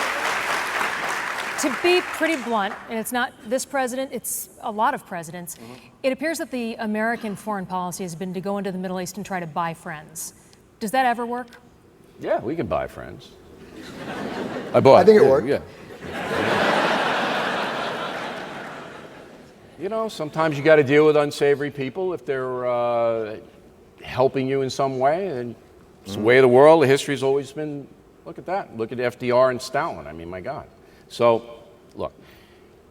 be pretty blunt, and it's not this president, it's a lot of presidents, it appears that the American foreign policy has been to go into the Middle East and try to buy friends. Does that ever work? Yeah, we can buy friends. I think it worked. Yeah. You know, sometimes you got to deal with unsavory people if they're helping you in some way. And it's the way of the world. The history's always been, look at that. Look at FDR and Stalin. I mean, my God. So, look,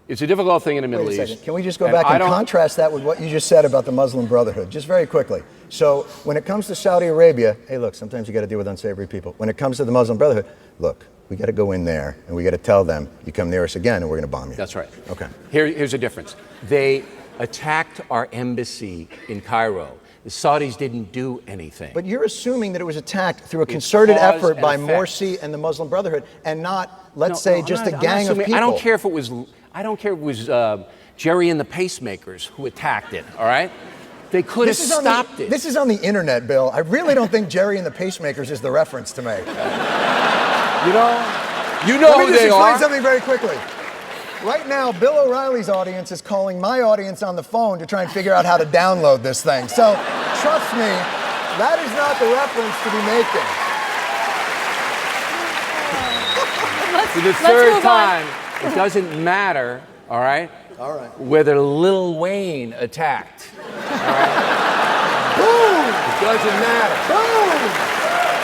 it's a difficult thing in the Middle East. Wait a second. Can we just go back and contrast that with what you just said about the Muslim Brotherhood, just very quickly? So when it comes to Saudi Arabia, hey, look, sometimes you got to deal with unsavory people. When it comes to the Muslim Brotherhood, look, we got to go in there and we got to tell them, you come near us again and we're going to bomb you. That's right. Okay. Here's the difference. They attacked our embassy in Cairo. The Saudis didn't do anything. But you're assuming that it was attacked through a concerted effort by Morsi and the Muslim Brotherhood, and not, let's say, just a gang of people. I don't care if it was Jerry and the Pacemakers who attacked it, all right? They could have stopped it. This is on the internet, Bill. I really don't think Jerry and the Pacemakers is the reference to make. You know who they are. Let me just explain something very quickly. Right now, Bill O'Reilly's audience is calling my audience on the phone to try and figure out how to download this thing. So, trust me, that is not the reference to be making. For the third time, it doesn't matter, all right? All right. Whether Lil Wayne attacked. All right? Boom! It doesn't matter. Boom!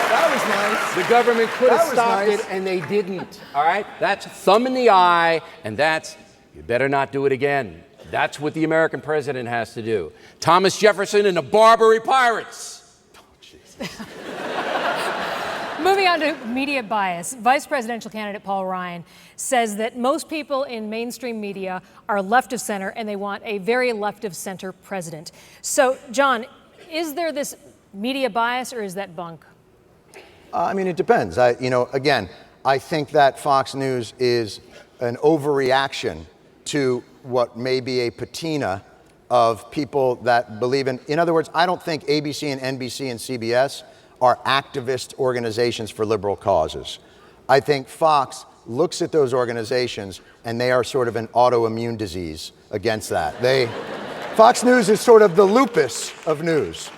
That was nice. The government could have stopped it, and they didn't. All right? That's thumb in the eye, and that's, you better not do it again. That's what the American president has to do. Thomas Jefferson and the Barbary Pirates. Oh, Jesus. Moving on to media bias, Vice Presidential candidate Paul Ryan says that most people in mainstream media are left of center and they want a very left of center president. So, John, is there this media bias or is that bunk? I mean, it depends. Again, I think that Fox News is an overreaction to what may be a patina of people that believe in other words, I don't think ABC and NBC and CBS are activist organizations for liberal causes. I think Fox looks at those organizations and they are sort of an autoimmune disease against that. Fox News is sort of the lupus of news.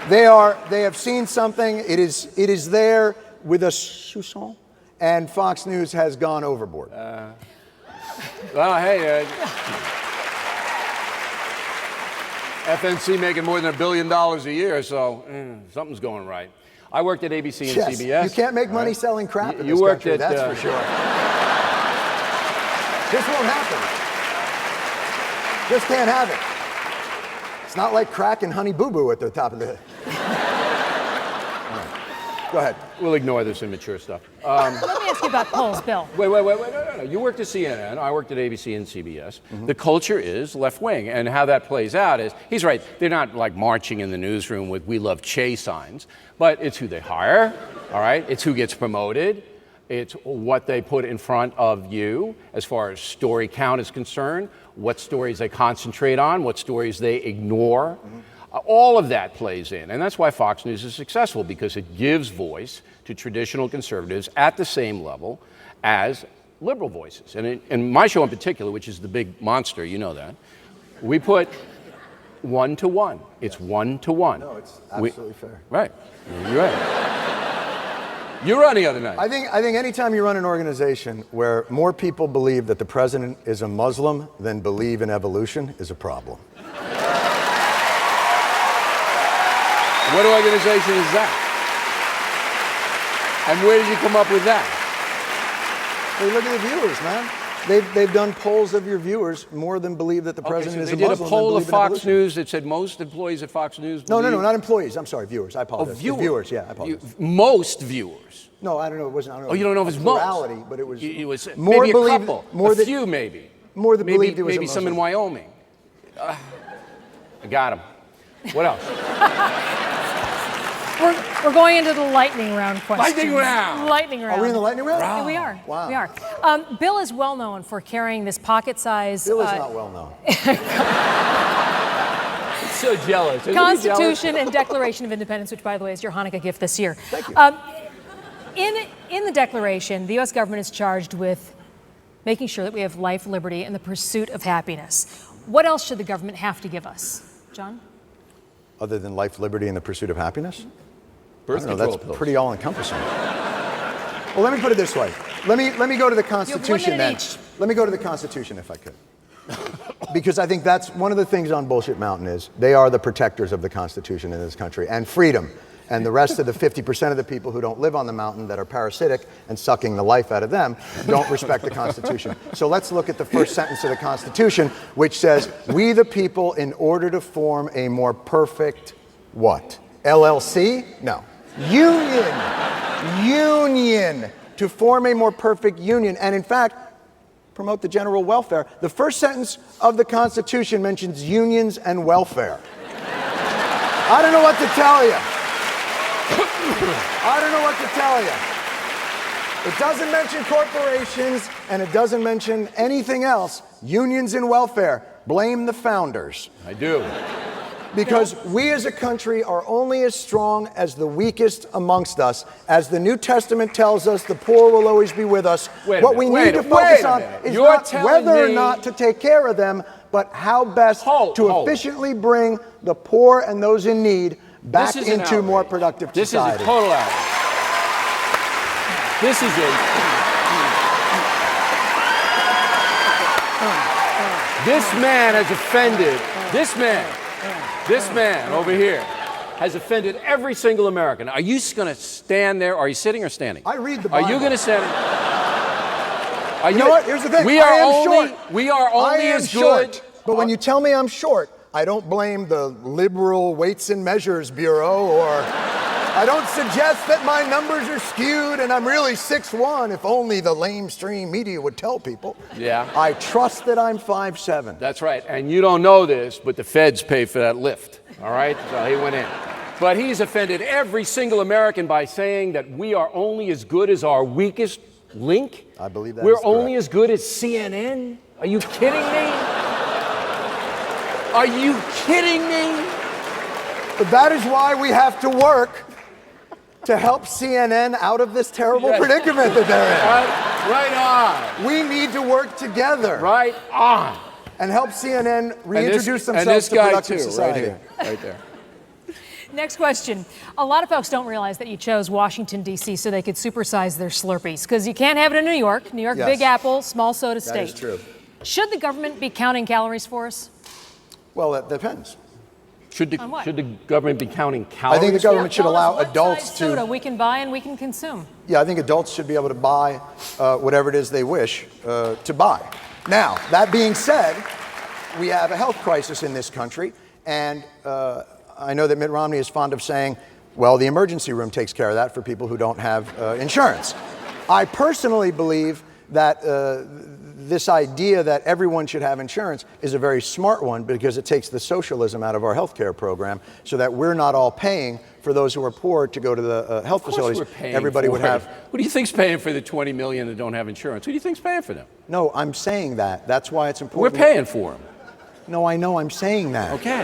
They have seen something, it is there with a soupçon, and Fox News has gone overboard. Well, hey, FNC making more than $1 billion a year, so something's going right. I worked at ABC and Yes, CBS. you can't make money selling crap in You this worked country, at, that's for sure. This won't happen. Just can't have it. It's not like crack and Honey Boo Boo at the top of the... Go ahead. We'll ignore this immature stuff. Let me ask you about polls, Bill. Wait, no. You worked at CNN, I worked at ABC and CBS. Mm-hmm. The culture is left wing, and how that plays out is, he's right, they're not like marching in the newsroom with "We Love Che" signs, but it's who they hire, all right? It's who gets promoted. It's what they put in front of you as far as story count is concerned, what stories they concentrate on, what stories they ignore. Mm-hmm. All of that plays in, and that's why Fox News is successful, because it gives voice to traditional conservatives at the same level as liberal voices. And in my show in particular, which is the big monster, you know that, we put 1 to 1. It's 1 to 1. No, it's absolutely fair. Right. You're right. You run the other night. I think anytime you run an organization where more people believe that the president is a Muslim than believe in evolution is a problem. What organization is that? And where did you come up with that? Hey, look at the viewers, man. They've done polls of your viewers more than believe that the president is a Muslim. They did a poll of Fox News that said most employees at Fox News No, not employees. I'm sorry, viewers. I apologize. Viewers, yeah, I apologize. Most viewers. No, I don't know. It wasn't. I don't know. Oh, you don't know if it's most? Plurality, but it was. It was more maybe a couple, a few maybe. More than believed it was maybe a some in Muslim. Wyoming. I got him. What else? We're going into the lightning round questions. Lightning round. Lightning round. Are we in the lightning round? Yeah, we are. Wow. We are. Bill is well known for carrying this pocket-sized. Bill is not well known. So jealous. Constitution and Declaration of Independence, which, by the way, is your Hanukkah gift this year. Thank you. In the Declaration, the U.S. government is charged with making sure that we have life, liberty, and the pursuit of happiness. What else should the government have to give us? John? Other than life, liberty, and the pursuit of happiness? Birth I don't know, control that's pills. pretty all-encompassing. Well, let me put it this way. Let me go to the Constitution then. each. Let me go to the Constitution if I could. Because I think that's one of the things on Bullshit Mountain is they are the protectors of the Constitution in this country and freedom. And the rest of the 50% of the people who don't live on the mountain that are parasitic and sucking the life out of them don't respect the Constitution. So let's look at the first sentence of the Constitution, which says, "We the people, in order to form a more perfect," what? LLC? No. Union. To form a more perfect union. And in fact, promote the general welfare. The first sentence of the Constitution mentions unions and welfare. I don't know what to tell you. I don't know what to tell you. It doesn't mention corporations, and it doesn't mention anything else. Unions and welfare. Blame the founders. I do. Because we as a country are only as strong as the weakest amongst us. As the New Testament tells us, the poor will always be with us. What we need to focus on is not whether or not to take care of them, but how best to efficiently bring the poor and those in need back into more productive society. This is a total outrage. This is This man has offended, this man over here has offended every single American. Are you going to stand there? Are you sitting or standing? I read the Bible. Are you going to stand? You know what? Here's the thing. We are only as good. But when you tell me I'm short, I don't blame the Liberal Weights and Measures Bureau or I don't suggest that my numbers are skewed and I'm really 6'1", if only the lamestream media would tell people. Yeah. I trust that I'm 5'7". That's right. And you don't know this, but the feds pay for that lift. All right? So he went in. But he's offended every single American by saying that we are only as good as our weakest link. I believe that We're is only correct. as good as CNN. Are you kidding me? Are you kidding me? But that is why we have to work to help CNN out of this terrible predicament that they're in. Right on. We need to work together. Right on. And help CNN reintroduce themselves and this to guy productive too, society. right here, right there. Next question. A lot of folks don't realize that you chose Washington, D.C. so they could supersize their Slurpees, because you can't have it in New York. New York, Yes. Big Apple, small soda state. That is true. Should the government be counting calories for us? Well, that depends. Should On what? the government be counting calories? I think the government should Tell us allow what adults size to. soda we can buy and we can consume. Yeah, I think adults should be able to buy whatever it is they wish to buy. Now, that being said, we have a health crisis in this country, and I know that Mitt Romney is fond of saying, well, the emergency room takes care of that for people who don't have insurance. I personally believe that this idea that everyone should have insurance is a very smart one, because it takes the socialism out of our health care program, so that we're not all paying for those who are poor to go to the health facilities. We're paying Everybody for would it. have. Who do you think's paying for the 20 million that don't have insurance? Who do you think's paying for them? No, I'm saying that. That's why it's We're important. paying for them. No, I know I'm saying that. Okay.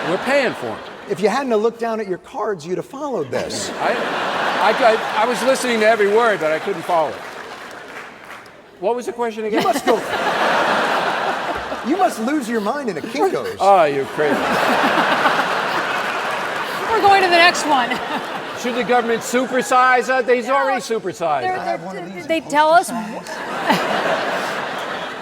We're paying for them. If you hadn't have looked down at your cards, you'd have followed this. I was listening to every word, but I couldn't follow it. What was the question again? You must lose your mind in a Kinko's. Oh, you're crazy. We're going to the next one. Should the government supersize it? They've already supersized. They tell us.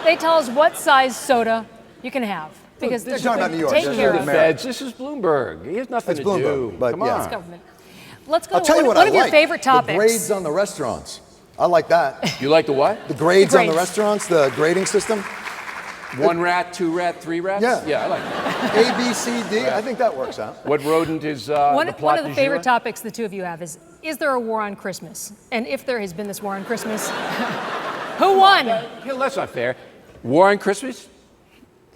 They tell us what size soda you can have, because This is they're talking about New York. take This is care the of The it. feds. This is Bloomberg. He has nothing It's to Bloomberg, do. but Come yeah. on. It's government. Let's go I'll to tell you one what of I your like. favorite topics. The grades on the restaurants. I like that. You like the what? The grades on the grades. restaurants, the grading system. 1 rat, 2 rat, 3 rats? Yeah. Yeah, I like that. A, B, C, D. I think that works out. What rodent is One the plot of the du favorite jour? topics the two of you have is there a war on Christmas? And if there has been this war on Christmas, who won? Yeah, that's not fair. War on Christmas?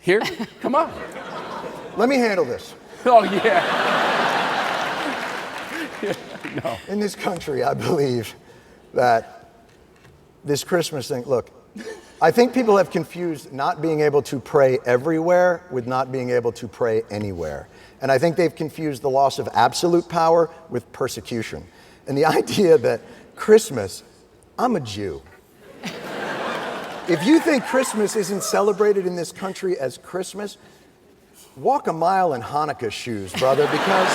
Here? Come on. Let me handle this. Oh, yeah. No. In this country, I believe that this Christmas thing, look, I think people have confused not being able to pray everywhere with not being able to pray anywhere. And I think they've confused the loss of absolute power with persecution. And the idea that Christmas, I'm a Jew. If you think Christmas isn't celebrated in this country as Christmas, walk a mile in Hanukkah shoes, brother, because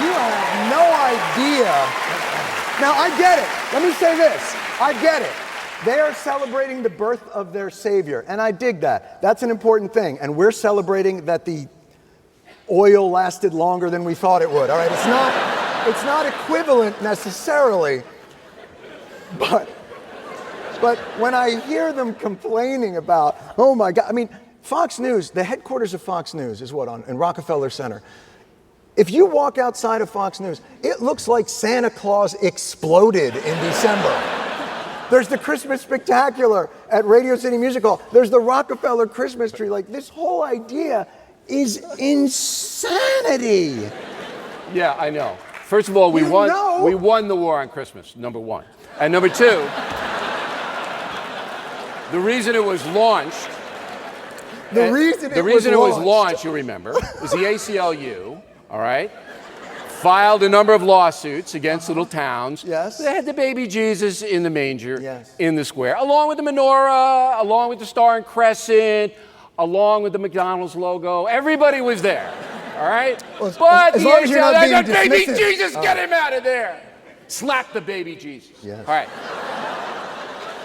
you have no idea. Now, I get it. Let me say this. I get it. They are celebrating the birth of their Savior, and I dig that. That's an important thing. And we're celebrating that the oil lasted longer than we thought it would. All right, it's not equivalent necessarily, but when I hear them complaining about, oh my God, I mean, Fox News, the headquarters of Fox News is what, in Rockefeller Center. If you walk outside of Fox News, it looks like Santa Claus exploded in December. There's the Christmas Spectacular at Radio City Music Hall. There's the Rockefeller Christmas tree. Like, this whole idea is insanity. Yeah, I know. First of all, we won the war on Christmas, number one. And number two, the reason it was launched, The reason it was launched, you remember, was the ACLU, all right, filed a number of lawsuits against little towns. Yes. They had the baby Jesus in the manger, Yes. in the square, along with the menorah, along with the star and crescent, along with the McDonald's logo. Everybody was there, all right? Well, but as the long as you're not being ACLU, baby dismissive. Jesus, get him out of there. Slap the baby Jesus. Yes. All right.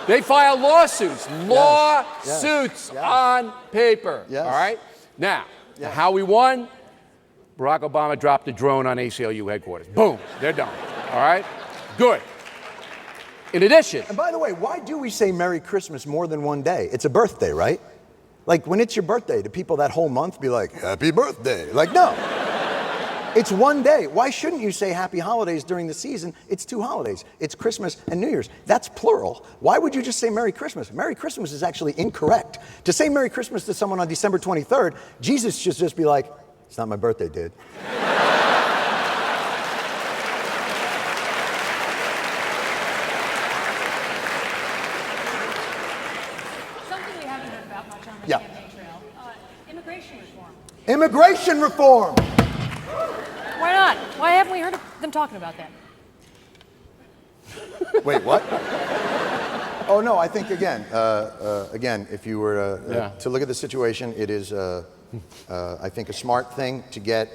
They filed lawsuits, Yes. on paper. Yes. All right. Now, how we won? Barack Obama dropped a drone on ACLU headquarters. Boom, they're done. All right. Good. In addition, And by the way, why do we say Merry Christmas more than one day? It's a birthday, right? Like, when it's your birthday, do people that whole month be like, Happy birthday? Like, no. It's one day. Why shouldn't you say happy holidays during the season? It's 2 holidays. It's Christmas and New Year's. That's plural. Why would you just say Merry Christmas? Merry Christmas is actually incorrect. To say Merry Christmas to someone on December 23rd, Jesus should just be like, it's not my birthday, dude. Something we haven't heard about much on the Yeah. campaign trail, immigration reform. Immigration reform. Why not? Why haven't we heard of them talking about that? Wait, what? Oh no, I think again, if you were to look at the situation, it is, I think, a smart thing to get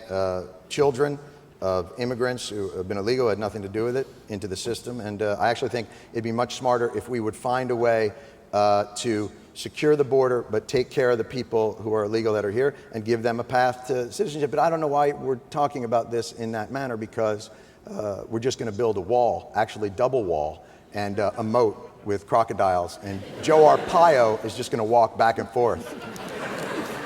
children of immigrants who have been illegal, had nothing to do with it, into the system. And I actually think it'd be much smarter if we would find a way to secure the border, but take care of the people who are illegal that are here and give them a path to citizenship. But I don't know why we're talking about this in that manner, because we're just going to build a wall, actually double wall, and a moat with crocodiles. And Joe Arpaio is just going to walk back and forth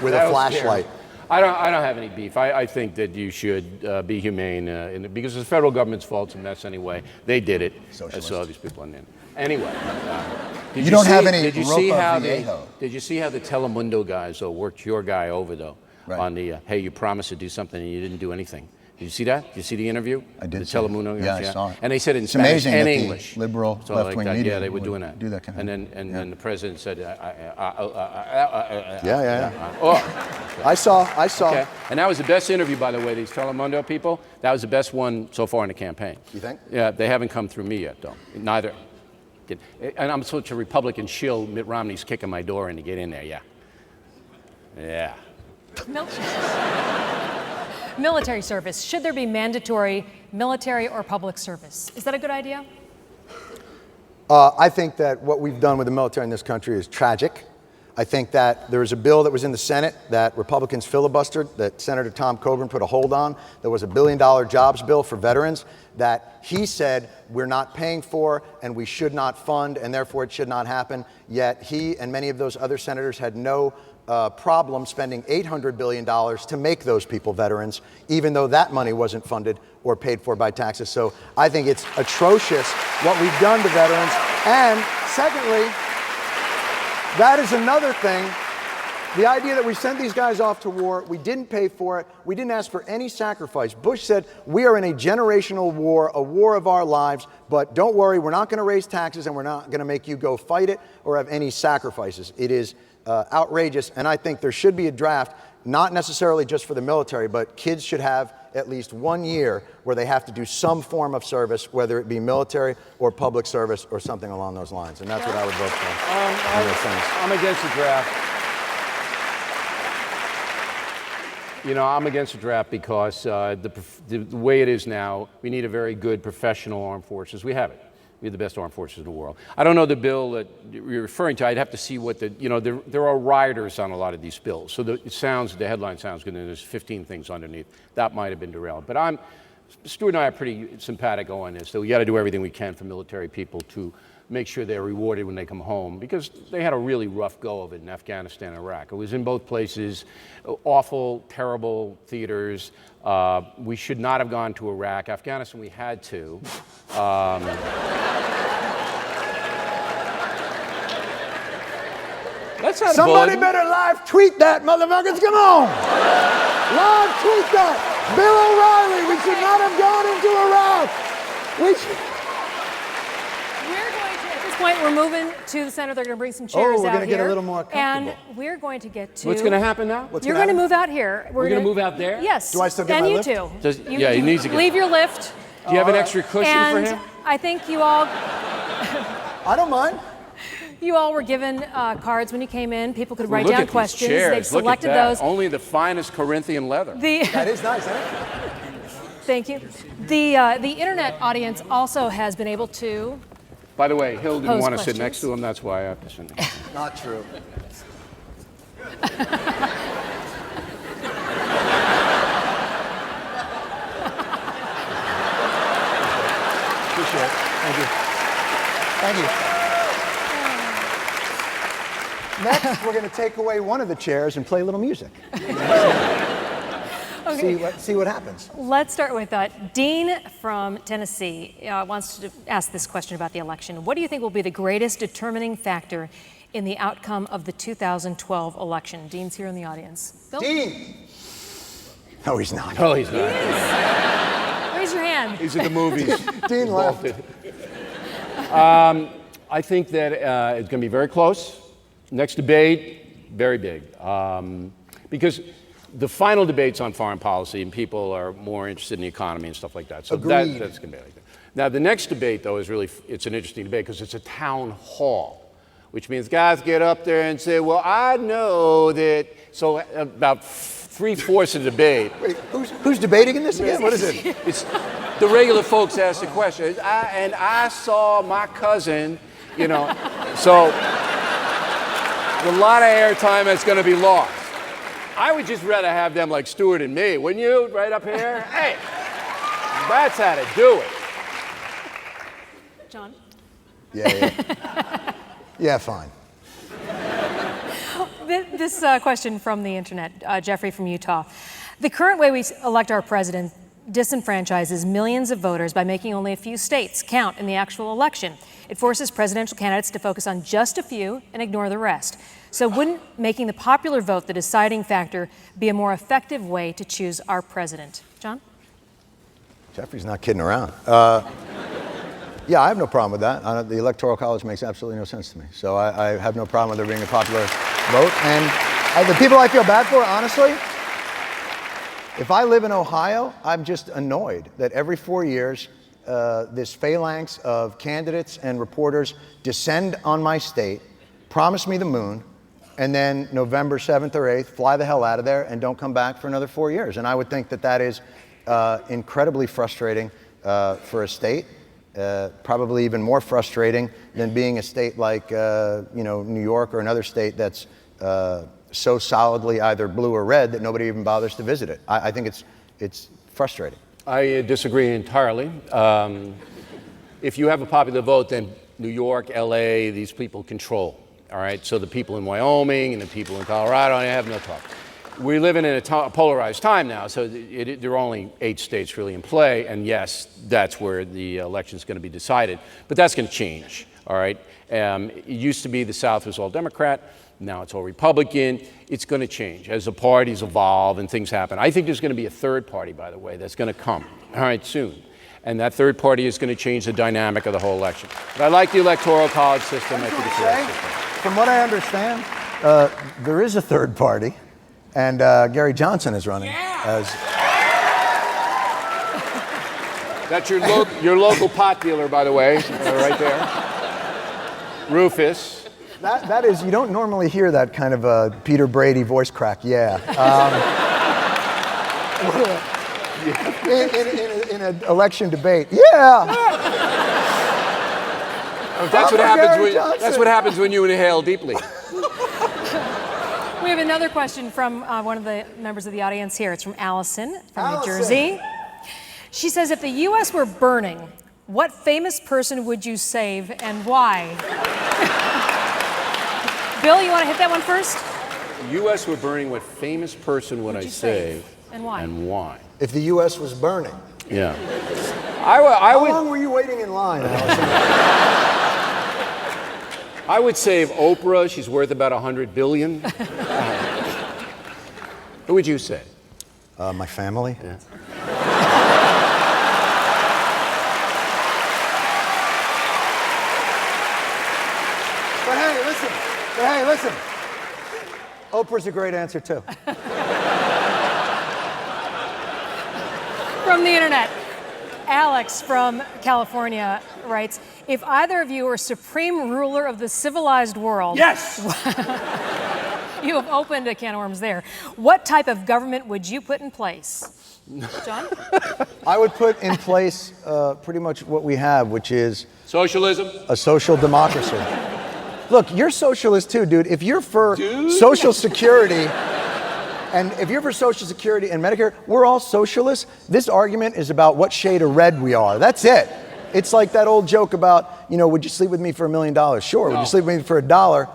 with a flashlight. I don't have any beef. I think that you should be humane, because it's the federal government's fault. It's a mess anyway. They did it. Socialist. So these people in. Anyway, Did you see how the Telemundo guys worked your guy over though on the hey, you promised to do something and you didn't do anything? Did you see that? Did you see the interview? I did. The Telemundo guys, yeah, I saw it. And they said in it's Spanish amazing and that English. The liberal so left-wing like media yeah, they were doing that. Do that kind of thing. And then the president said, Oh, I saw. Okay. And that was the best interview, by the way, these Telemundo people. That was the best one so far in the campaign. You think? Yeah, they haven't come through me yet, though. Neither. And I'm such a Republican shill. Mitt Romney's kicking my door in to get in there, yeah. Yeah. Military service. Should there be mandatory military or public service? Is that a good idea? I think that what we've done with the military in this country is tragic. I think that there was a bill that was in the Senate that Republicans filibustered, that Senator Tom Coburn put a hold on. There was $1 billion jobs bill for veterans that he said we're not paying for and we should not fund, and therefore it should not happen. Yet he and many of those other senators had no problem spending $800 billion to make those people veterans, even though that money wasn't funded or paid for by taxes. So I think it's atrocious what we've done to veterans. And secondly, that is another thing. The idea that we sent these guys off to war, we didn't pay for it, we didn't ask for any sacrifice. Bush said, we are in a generational war, a war of our lives, but don't worry, we're not going to raise taxes and we're not going to make you go fight it or have any sacrifices. It is outrageous, and I think there should be a draft, not necessarily just for the military, but kids should have at least 1 year where they have to do some form of service, whether it be military or public service or something along those lines. And that's what I would vote for. I'm against the draft. You know, I'm against the draft because the way it is now, we need a very good professional armed forces. We have it. We have the best armed forces in the world. I don't know the bill that you're referring to. I'd have to see what the, you know, there are riders on a lot of these bills. So the headline sounds good, and there's 15 things underneath. That might have been derailed. But Stuart and I are pretty simpatico on this. So we got to do everything we can for military people to make sure they're rewarded when they come home, because they had a really rough go of it in Afghanistan and Iraq. It was in both places, awful, terrible theaters. We should not have gone to Iraq. Afghanistan, we had to. That's not Somebody better live tweet that, motherfuckers. Come on. Live tweet that. Bill O'Reilly, we should not have gone into Iraq. At this point, we're moving to the center. They're going to bring some chairs out here. We're going to get a little more comfortable. And we're going to get to... What's going to happen now? You're going to move out here. We're going to move out there? Yes. Do I still get my lift? And you too. Yeah, he needs to get... Leave your lift. Do you have an extra cushion for him? I think you all... I don't mind. You all were given cards when you came in. People could write Look down at these questions. chairs. They've selected Look at that. those. Only the finest Corinthian leather. That is nice, isn't it? Thank you. The internet audience also has been able to... By the way, Hill didn't Pose want to sit questions. next to him. That's why I have to sit next to him. Not true. Appreciate it. Thank you. Thank you. Next, we're going to take away one of the chairs and play a little music. See what happens. Let's start with Dean from Tennessee wants to ask this question about the election. What do you think will be the greatest determining factor in the outcome of the 2012 election? Dean's here in the audience. Bill? Dean! No, he's not. No, he's not. Raise your hand. He's at the movies. Dean left. I think that it's going to be very close. Next debate, very big. Because the final debate's on foreign policy, and people are more interested in the economy and stuff like that. So that's going to be like that. Now, the next debate, though, is really, it's an interesting debate because it's a town hall, which means guys get up there and say, well, I know that, so about 3/4 of the debate. Wait, who's debating in this again? What is it? It's the regular folks ask the question. I saw my cousin, so a lot of airtime that's going to be lost. I would just rather have them like Stewart and me, wouldn't you? Right up here? Hey, that's how to do it. John? Yeah. Yeah, fine. This question from the internet, Jeffrey from Utah. The current way we elect our president disenfranchises millions of voters by making only a few states count in the actual election. It forces presidential candidates to focus on just a few and ignore the rest. So wouldn't making the popular vote the deciding factor be a more effective way to choose our president? John? Jeffrey's not kidding around. Yeah, I have no problem with that. The Electoral College makes absolutely no sense to me. So I have no problem with there being a popular vote. And the people I feel bad for, honestly, if I live in Ohio, I'm just annoyed that every 4 years, this phalanx of candidates and reporters descend on my state, promise me the moon, and then November 7th or 8th, fly the hell out of there and don't come back for another 4 years. And I would think that that is incredibly frustrating for a state. Probably even more frustrating than being a state like New York or another state that's so solidly either blue or red that nobody even bothers to visit it. I think it's frustrating. I disagree entirely. If you have a popular vote, then New York, LA, these people control. All right, so the people in Wyoming and the people in Colorado, I have no problem. We live in a polarized time now, so there are only 8 states really in play, and yes, that's where the election is going to be decided. But that's going to change, all right? It used to be the South was all Democrat, now it's all Republican. It's going to change as the parties evolve and things happen. I think there's going to be a third party, by the way, that's going to come, all right, soon. And that third party is going to change the dynamic of the whole election. But I like the Electoral College system. I think it's the right system. From what I understand, there is a third party. And Gary Johnson is running as. That's your local pot dealer, by the way, right there. Rufus. That is, you don't normally hear that kind of a Peter Brady voice crack. Yeah. In an election debate. Yeah. That's what happens when you inhale deeply. We have another question from one of the members of the audience here. It's from Allison from New Jersey. She says, if the U.S. were burning, what famous person would you save and why? Bill, you want to hit that one first? The U.S. were burning, what famous person would I save? And why? And why? If the U.S. was burning. Yeah. How long were you waiting in line, Allison? I would save Oprah. She's worth about $100 billion. Who would you say? My family. Yeah. But hey, listen. Oprah's a great answer too. From the internet, Alex from California writes, if either of you were supreme ruler of the civilized world. Yes! You have opened a can of worms there. What type of government would you put in place? John? I would put in place pretty much what we have, which is socialism. A social democracy. Look, you're socialist too, dude. If you're for Social Security, and if you're for Social Security and Medicare, we're all socialists. This argument is about what shade of red we are. That's it. It's like that old joke about, would you sleep with me for $1 million? Sure. No. Would you sleep with me for $1?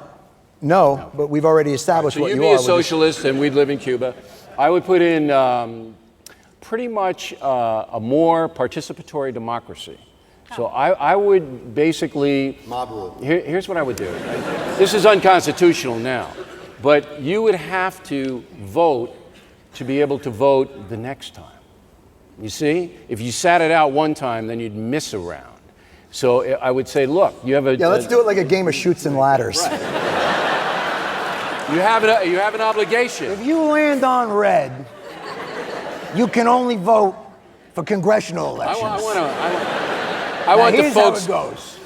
No, but we've already established what you are. So you'd be a socialist and we'd live in Cuba. I would put in pretty much a more participatory democracy. So I would basically... Mob rule. Here's what I would do. This is unconstitutional now, but you would have to vote to be able to vote the next time. You see? If you sat it out one time, then you'd miss a round. So I would say, look, you have a... Yeah, let's do it like a game of chutes and ladders. Right. You have an obligation. If you land on red, you can only vote for congressional elections. I want the here's folks. how it goes.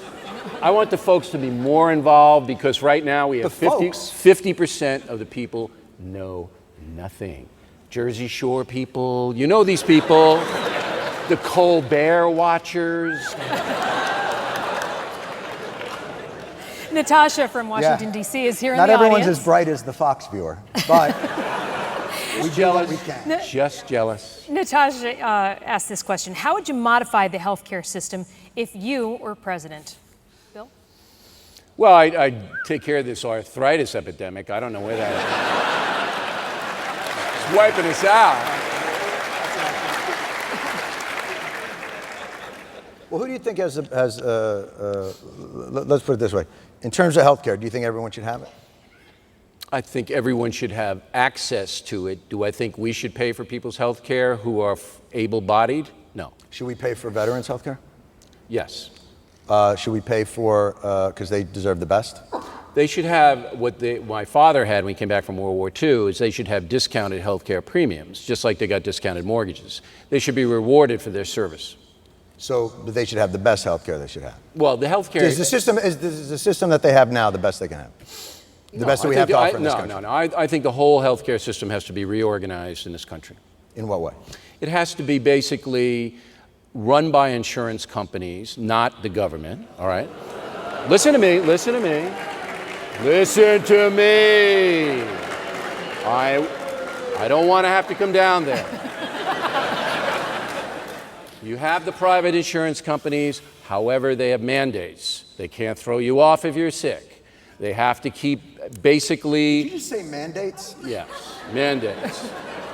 I want the folks to be more involved because right now we have 50% of the people know nothing. Jersey Shore people, you know these people, the Colbert watchers. Natasha from Washington, D.C. is here in Not the everyone's audience. as bright as the Fox viewer, but we do what we Jealous. can. Just jealous. Natasha asked this question. How would you modify the healthcare system if you were president? Bill? Well, I'd take care of this arthritis epidemic. I don't know where that is. It's wiping us out. Well, who do you think let's put it this way. In terms of healthcare, do you think everyone should have it? I think everyone should have access to it. Do I think we should pay for people's health care who are able-bodied? No. Should we pay for veterans' healthcare? Yes. Should we pay for, because they deserve the best? They should have what my father had when he came back from World War II, is they should have discounted health care premiums, just like they got discounted mortgages. They should be rewarded for their service. So they should have the best healthcare they should have. Well, the health care... Is the system that they have now the best they can have? The best that we have to offer in this country? No. I think the whole healthcare system has to be reorganized in this country. In what way? It has to be basically run by insurance companies, not the government, all right? Listen to me, listen to me. Listen to me. I don't want to have to come down there. You have the private insurance companies, however, they have mandates. They can't throw you off if you're sick. They have to keep basically... Did you just say mandates? Yes, mandates.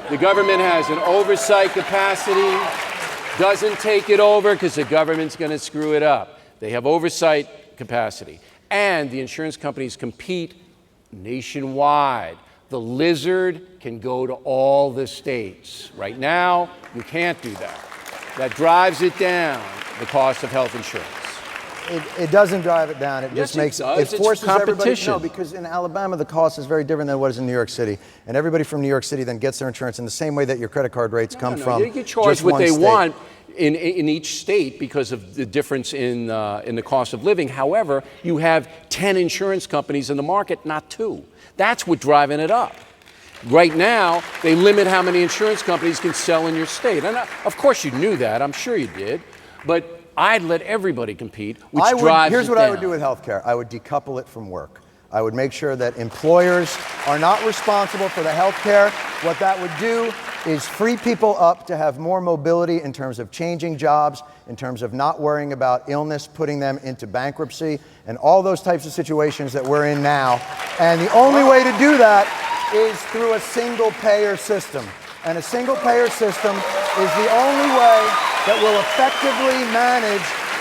The government has an oversight capacity, doesn't take it over because the government's going to screw it up. They have oversight capacity. And the insurance companies compete nationwide. The lizard can go to all the states. Right now, you can't do that. That drives it down, the cost of health insurance. It doesn't drive it down. It Yes, just makes it does. it forces It's competition. everybody. No, because in Alabama the cost is very different than what is in New York City, and everybody from New York City then gets their insurance in the same way that your credit card rates come from. They get charged just what one they state. want in each state because of the difference in the cost of living. However, you have 10 insurance companies in the market, not 2. That's what's driving it up. Right now, they limit how many insurance companies can sell in your state. And of course you knew that, I'm sure you did, but I'd let everybody compete, which drives Here's it what down. I would do with healthcare. I would decouple it from work. I would make sure that employers are not responsible for the healthcare. What that would do is free people up to have more mobility in terms of changing jobs, in terms of not worrying about illness, putting them into bankruptcy, and all those types of situations that we're in now. And the only way to do that is through a single-payer system. And a single-payer system is the only way that will effectively manage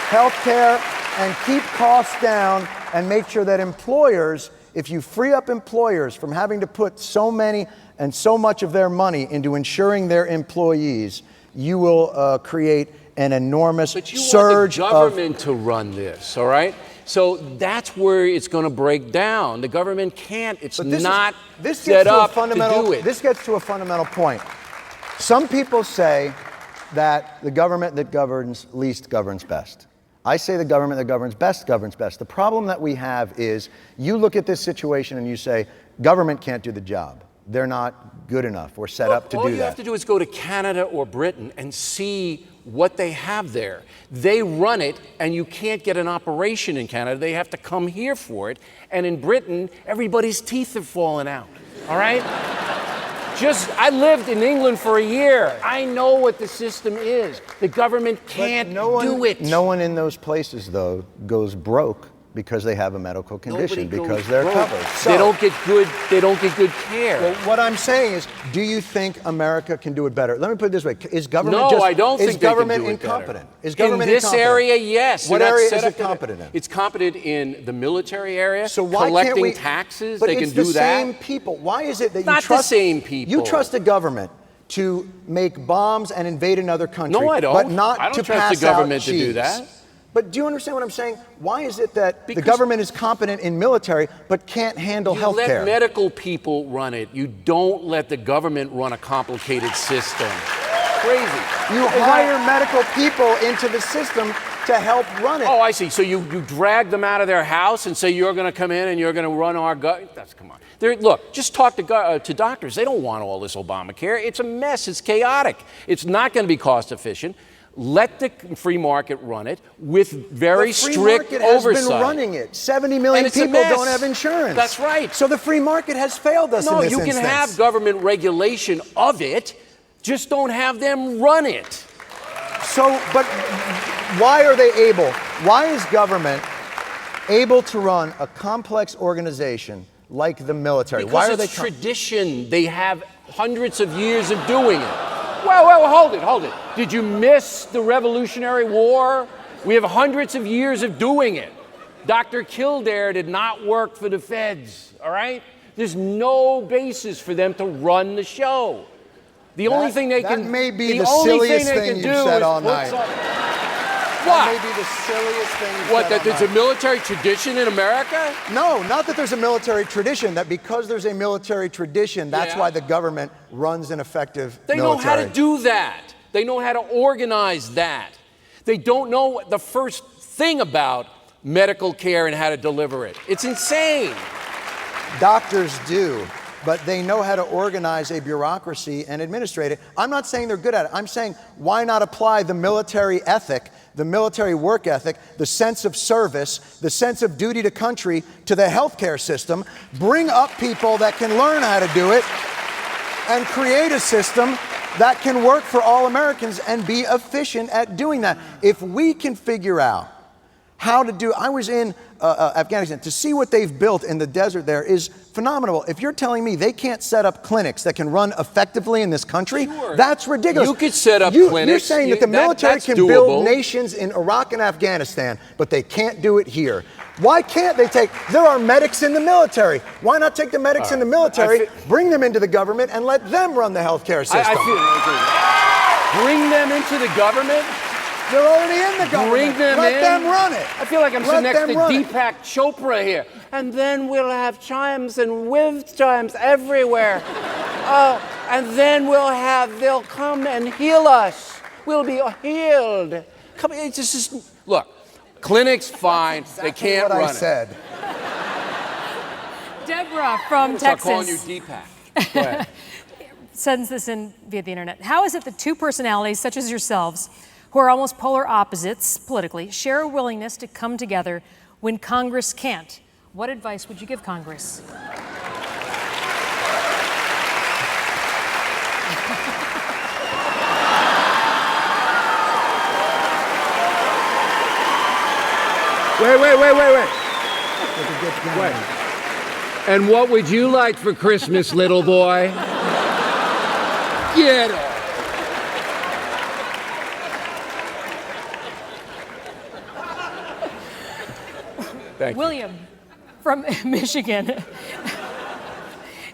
healthcare and keep costs down and make sure that employers, if you free up employers from having to put so many and so much of their money into insuring their employees, you will create an enormous surge of... But you want the government to run this, all right? So that's where it's going to break down. The government can't, it's not set up to do it. This gets to a fundamental point. Some people say that the government that governs least governs best. I say the government that governs best governs best. The problem that we have is you look at this situation and you say, government can't do the job. They're not good enough or set up to do that. All you have to do is go to Canada or Britain and see what they have there. They run it, and you can't get an operation in Canada. They have to come here for it. And in Britain, everybody's teeth have fallen out, all right? I lived in England for a year. I know what the system is. The government can't do it. No one in those places, though, goes broke because they have a medical condition, Nobody because goes they're broke. covered. They don't get good. They don't get good care. Well, what I'm saying is, do you think America can do it better? Let me put it this way: is government No, just, I don't is think they can government do it incompetent? better. Is government in this incompetent? area? Yes. What They're not area set is up it to- competent in? It's competent in the military area. So why collecting can't we? taxes? But They it's can do the that. same people. Why is it that you Not the trust same people. You trust the government to make bombs and invade another country? No, I don't. But not I don't to trust pass the government out to do cheese. that. But do you understand what I'm saying? Why is it that the Because government is competent in military but can't handle health You care? let medical people run it. You don't let the government run a complicated system. Crazy. You hire medical people into the system to help run it. Oh, I see. So you drag them out of their house and say you're going to come in and you're going to run our That's come on. Look, just talk to doctors. They don't want all this Obamacare. It's a mess. It's chaotic. It's not going to be cost efficient. Let the free market run it with very strict The free market has oversight. been running it. 70 million And it's a people mess. don't have insurance. That's right. So the free market has failed us in No, this you can instance. have government regulation of it. Just don't have them run it. So, but why are they able? Why is government able to run a complex organization like the military? Because Why are it's they tradition. They have hundreds of years of doing it. Well, hold it. Did you miss the Revolutionary War? We have hundreds of years of doing it. Dr. Kildare did not work for the feds, all right? There's no basis for them to run the show. The only thing they can That may be the only silliest they thing can you've do said is all put night. What? That may be the silliest thing you've What, said that all there's a night. military tradition in America? No, not that there's a military tradition, that because there's a military tradition, that's Yeah. why the government runs an effective They military. know how to do that. They know how to organize that. They don't know the first thing about medical care and how to deliver it. It's insane. Doctors do, but they know how to organize a bureaucracy and administrate it. I'm not saying they're good at it. I'm saying, why not apply the military ethic, the military work ethic, the sense of service, the sense of duty to country to the healthcare system, bring up people that can learn how to do it, and create a system that can work for all Americans and be efficient at doing that. If we can figure out how to do, I was in Afghanistan, to see what they've built in the desert there is phenomenal. If you're telling me they can't set up clinics that can run effectively in this country, Sure. that's ridiculous. You could set up You're clinics. saying that the military that's can doable. build nations in Iraq and Afghanistan, but they can't do it here. Why can't they there are medics in the military. Why not take the medics in the military, bring them into the government, and let them run the healthcare system? Bring them into the government? They're already in the government. Bring them Let in? them run it. I feel like I'm Let sitting next them to run it. Deepak Chopra here. And then we'll have chimes and with chimes everywhere. And then they'll come and heal us. We'll be healed. Come, it's just, look, clinics, fine. They can't what run I it. said. Deborah from Start calling you Texas Deepak. Go ahead. sends this in via the internet. How is it that two personalities such as yourselves, who are almost polar opposites politically, share a willingness to come together when Congress can't? What advice would you give Congress? Wait. And what would you like for Christmas, little boy? Get off. Thank you. William from Michigan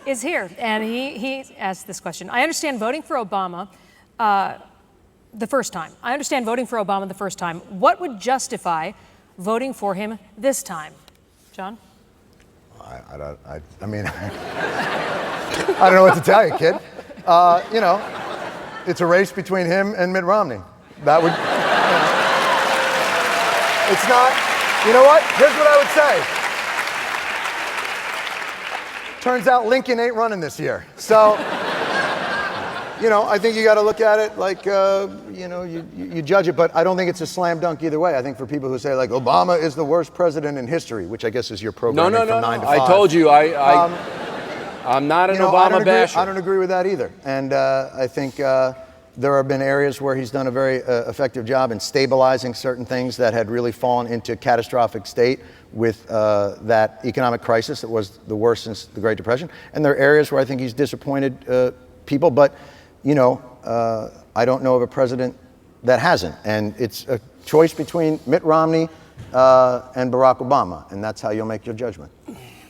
is here, and he asked this question. I understand voting for Obama the first time. What would justify voting for him this time? John? I mean, I don't know what to tell you, kid. You know, it's a race between him and Mitt Romney. That would, it's not, you know what? Here's what I would say. Turns out Lincoln ain't running this year. So, you know, I think you got to look at it like, you know, you judge it, but I don't think it's a slam dunk either way. I think for people who say, like, Obama is the worst president in history, which I guess is your program from 9 to 5. I told you, I'm not an Obama basher. I don't agree with that either. And I think, there have been areas where he's done a very effective job in stabilizing certain things that had really fallen into catastrophic state with that economic crisis that was the worst since the Great Depression. And there are areas where I think he's disappointed people, but I don't know of a president that hasn't. And it's a choice between Mitt Romney and Barack Obama, and that's how you'll make your judgment.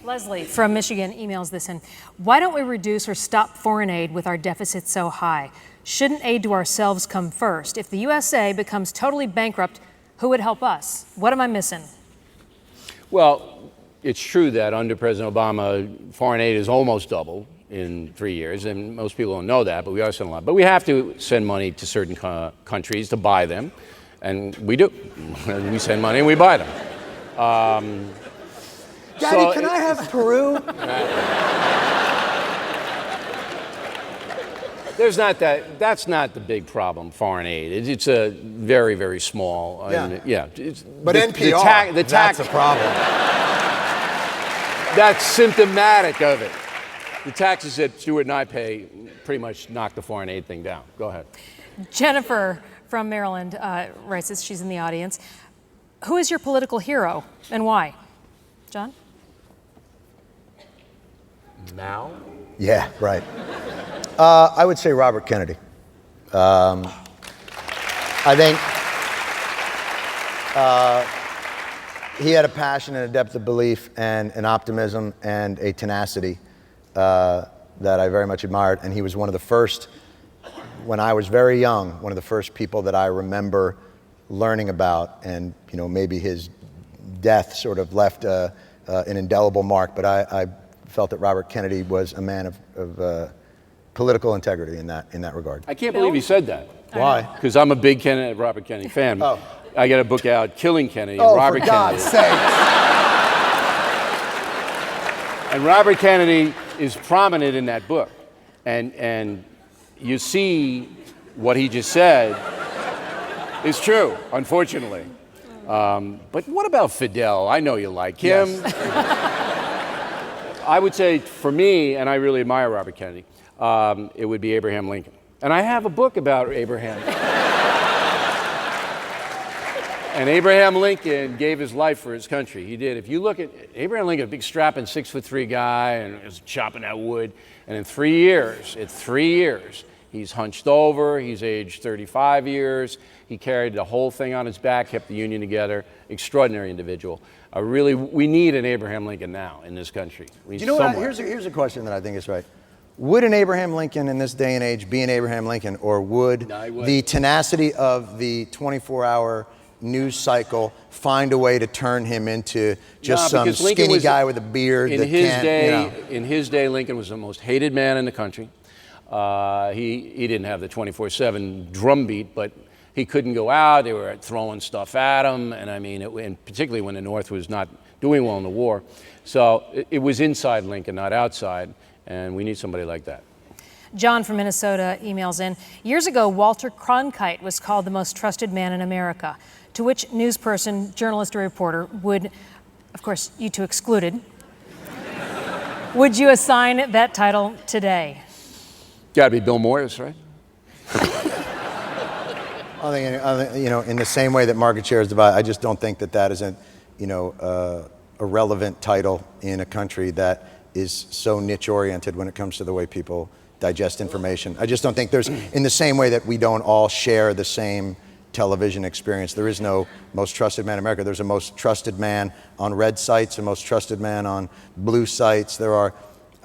Leslie from Michigan emails this in. Why don't we reduce or stop foreign aid with our deficit so high? Shouldn't aid to ourselves come first? If the USA becomes totally bankrupt, who would help us? What am I missing? Well, it's true that under President Obama, foreign aid is almost doubled in 3 years, and most people don't know that, but we are sending a lot. But we have to send money to certain countries to buy them, and we do. We send money and we buy them. Daddy, can I have Peru? That's not the big problem, foreign aid. It's a very, very small. But NPR, that's a problem. That's symptomatic of it. The taxes that Stuart and I pay pretty much knock the foreign aid thing down. Go ahead. Jennifer from Maryland writes this. She's in the audience. Who is your political hero and why? John? Now? Yeah, right. I would say Robert Kennedy. I think he had a passion and a depth of belief and an optimism and a tenacity that I very much admired. And he was one of the first, when I was very young, one of the first people that I remember learning about. And, maybe his death sort of left an indelible mark. But I felt that Robert Kennedy was a man of political integrity in that regard. I can't believe he said that. Why? Because I'm a big Robert Kennedy fan. Oh. I got a book out, Killing Kennedy, Oh, Robert for God's Kennedy. sake. And Robert Kennedy is prominent in that book. And you see what he just said is true, unfortunately. But what about Fidel? I know you like him. Yes. I would say, for me, and I really admire Robert Kennedy, it would be Abraham Lincoln. And I have a book about Abraham. And Abraham Lincoln gave his life for his country. He did. If you look at Abraham Lincoln, a big strapping 6'3" guy, and was chopping that wood. And in 3 years, he's hunched over. He's aged 35 years. He carried the whole thing on his back, kept the Union together. Extraordinary individual. We need an Abraham Lincoln now in this country. Here's a question that I think is right. Would an Abraham Lincoln in this day and age be an Abraham Lincoln, or would the tenacity of the 24-hour news cycle find a way to turn him into just some skinny guy with a beard in his day, Lincoln was the most hated man in the country. He didn't have the 24/7 drumbeat, but he couldn't go out. They were throwing stuff at him, and and particularly when the North was not doing well in the war. So it was inside Lincoln, not outside, and we need somebody like that. John from Minnesota emails in. Years ago, Walter Cronkite was called the most trusted man in America, to which news person, journalist, or reporter would, of course, you two excluded, would you assign that title today? Got to be Bill Moyers, right? I think, in the same way that market share is divided, I just don't think that is a relevant title in a country that is so niche-oriented when it comes to the way people digest information. I just don't think in the same way that we don't all share the same television experience. There is no most trusted man in America. There's a most trusted man on red sites, a most trusted man on blue sites. There are,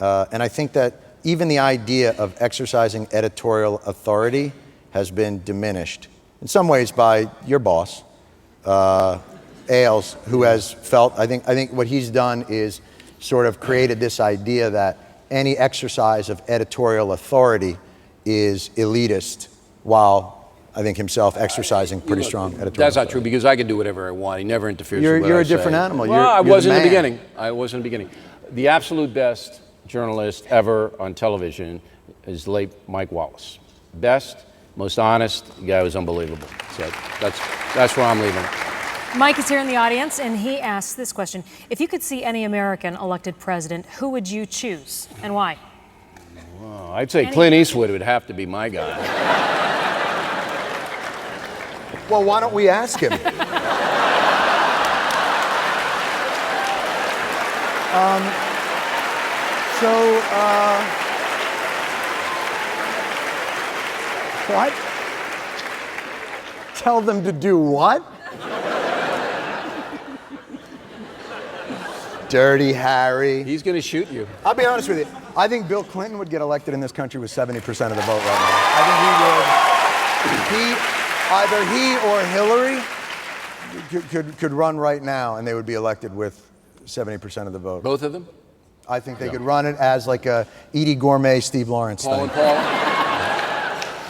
and I think that even the idea of exercising editorial authority has been diminished in some ways by your boss, Ailes, who has felt, I think what he's done is sort of created this idea that any exercise of editorial authority is elitist, while I think himself exercising pretty strong editorial authority. That's not true, because I can do whatever I want. He never interferes with what I say. You're a different animal. Well, I was in the beginning. beginning. The absolute best journalist ever on television is the late Mike Wallace. Best, most honest, the guy was unbelievable. So that's where I'm leaving it. Mike is here in the audience, and he asks this question. If you could see any American elected president, who would you choose, and why? Well, I'd say Clint Eastwood would have to be my guy. Well, why don't we ask him? What? Tell them to do what? Dirty Harry. He's going to shoot you. I'll be honest with you. I think Bill Clinton would get elected in this country with 70% of the vote right now. I think he would. Either he or Hillary could run right now, and they would be elected with 70% of the vote. Both of them? I think they could run it as like a Edie Gourmet, Steve Lawrence Paul thing. and Paul?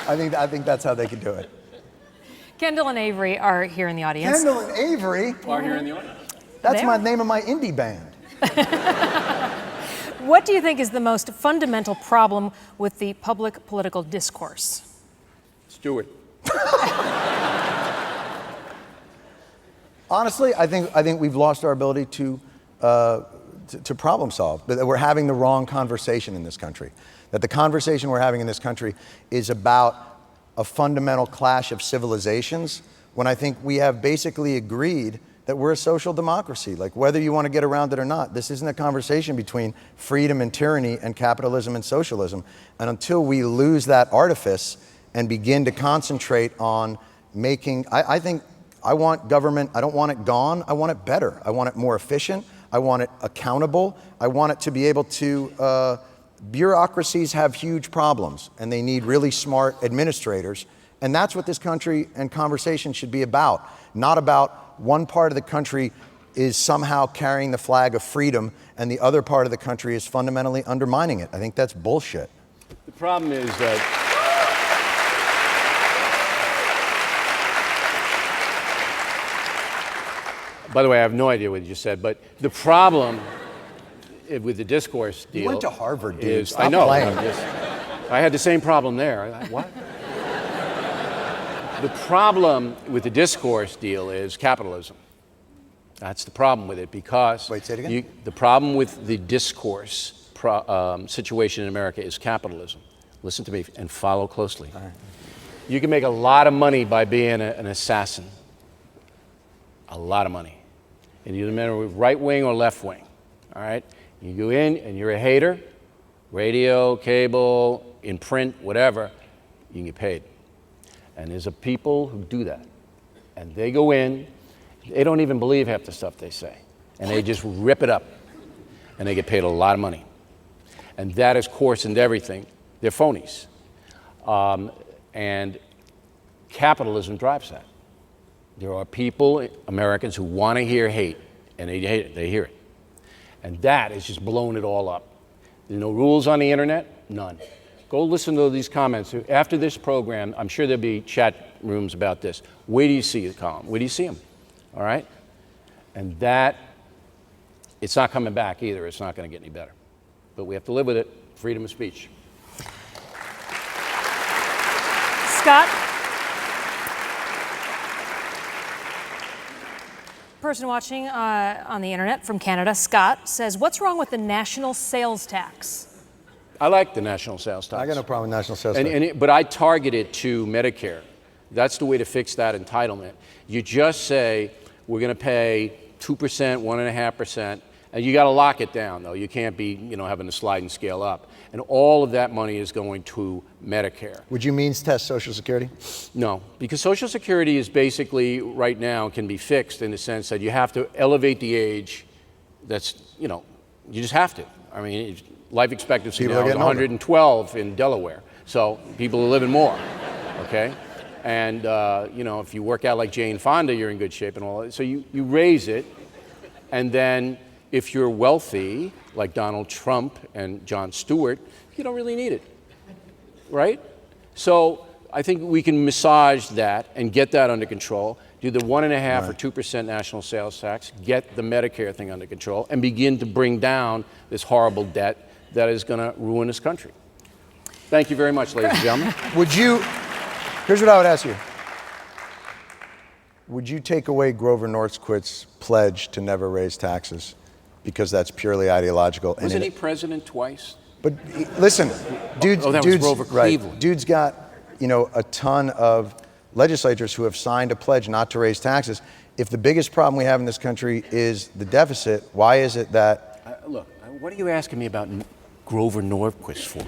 I think that's how they could do it. Kendall and Avery are here in the audience. Kendall and Avery? Are here in the audience. That's They my are. name of my indie band. What do you think is the most fundamental problem with the public political discourse? Stewart. Honestly, I think we've lost our ability to problem solve. That we're having the wrong conversation in this country. That the conversation we're having in this country is about a fundamental clash of civilizations, when I think we have basically agreed that we're a social democracy. Like, whether you want to get around it or not, this isn't a conversation between freedom and tyranny and capitalism and socialism. And until we lose that artifice and begin to concentrate on making, I think I want government, I don't want it gone, I want it better. I want it more efficient, I want it accountable, I want it to be able to, bureaucracies have huge problems and they need really smart administrators. And that's what this country and conversation should be about. Not about one part of the country is somehow carrying the flag of freedom and the other part of the country is fundamentally undermining it. I think that's bullshit. The problem is that by the way, I have no idea what you just said, but the problem with the discourse deal. You went to Harvard, dude. Is, Stop I know. playing. I had the same problem there. What? The problem with the discourse deal is capitalism. That's the problem with it, because Wait, say it again? the problem with the discourse situation in America is capitalism. Listen to me and follow closely. All right. You can make a lot of money by being an assassin. A lot of money. And you no matter right wing or left wing. All right? You go in and you're a hater, radio, cable, in print, whatever, you can get paid. And there's a people who do that. And they go in, they don't even believe half the stuff they say. And they just rip it up. And they get paid a lot of money. And that is coarsened everything. They're phonies. And capitalism drives that. There are people, Americans, who want to hear hate, and they hate it, they hear it. And that is just blowing it all up. There are no rules on the internet, none. Go listen to these comments. After this program, I'm sure there'll be chat rooms about this. Where do you see the column? Where do you see them? All right? And that, it's not coming back either. It's not going to get any better. But we have to live with it. Freedom of speech. Scott? Person watching on the internet from Canada, Scott, says, what's wrong with the national sales tax? I like the national sales tax. I got no problem with national sales tax. But I target it to Medicare. That's the way to fix that entitlement. You just say, we're going to pay 2%, 1.5%, and you got to lock it down, though. You can't be, having to slide and scale up. And all of that money is going to Medicare. Would you means test Social Security? No, because Social Security is basically, right now, can be fixed in the sense that you have to elevate the age. That's, you just have to. I mean, life expectancy People now is 112 in Delaware. So people are living more, okay? And, if you work out like Jane Fonda, you're in good shape and all that. So you raise it, and then if you're wealthy, like Donald Trump and Jon Stewart, you don't really need it, right? So I think we can massage that and get that under control, do the 1.5% or 2% national sales tax, get the Medicare thing under control, and begin to bring down this horrible debt that is going to ruin this country. Thank you very much, ladies and gentlemen. Here's what I would ask you. Would you take away Grover Norquist's pledge to never raise taxes? Because that's purely ideological. Wasn't he president twice? But listen, dude's Grover Cleveland. Dude's got, a ton of legislators who have signed a pledge not to raise taxes. If the biggest problem we have in this country is the deficit, why is it that... Look, what are you asking me about Grover Norquist for?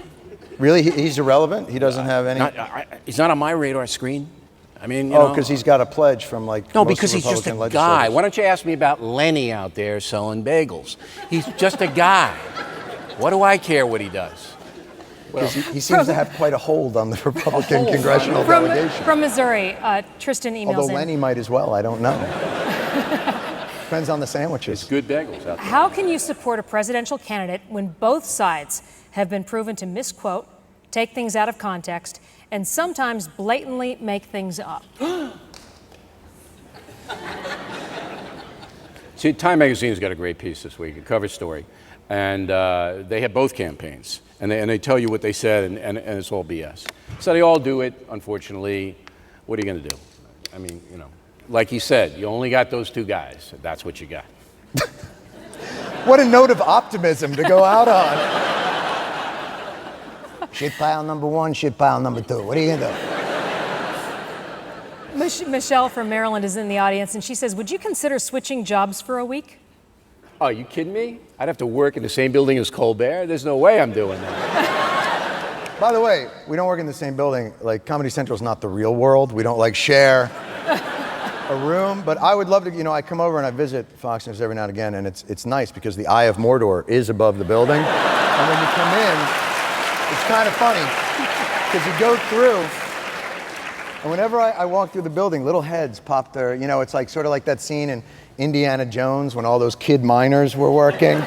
Really? He's irrelevant? He doesn't have any... He's not on my radar screen. I mean, you Oh, know, because he's got a pledge from like no, most because he's just a Republican guy. legislators. Why don't you ask me about Lenny out there selling bagels? He's just a guy. What do I care what he does? Because he seems to have quite a hold on the Republican congressional delegation. From Missouri, Tristan emails Although in. Lenny might as well, I don't know. Depends on the sandwiches. It's good bagels out there. How can you support a presidential candidate when both sides have been proven to misquote, take things out of context, and sometimes blatantly make things up? See, Time Magazine's got a great piece this week, a cover story. And they have both campaigns. And they tell you what they said, and it's all BS. So they all do it, unfortunately. What are you going to do? I mean, you know, like he said, you only got those two guys. That's what you got. What a note of optimism to go out on. Shit pile number one, shit pile number two. What are you going to do? Michelle from Maryland is in the audience, and she says, would you consider switching jobs for a week? Oh, are you kidding me? I'd have to work in the same building as Colbert? There's no way I'm doing that. By the way, we don't work in the same building. Like, Comedy Central's not the real world. We don't, like, share a room. But I would love to, you know, I come over and I visit Fox News every now and again, and it's nice because the Eye of Mordor is above the building. And when you come in, it's kind of funny because you go through, and whenever I walk through the building, little heads pop there. You know, it's like sort of like that scene in Indiana Jones when all those kid miners were working.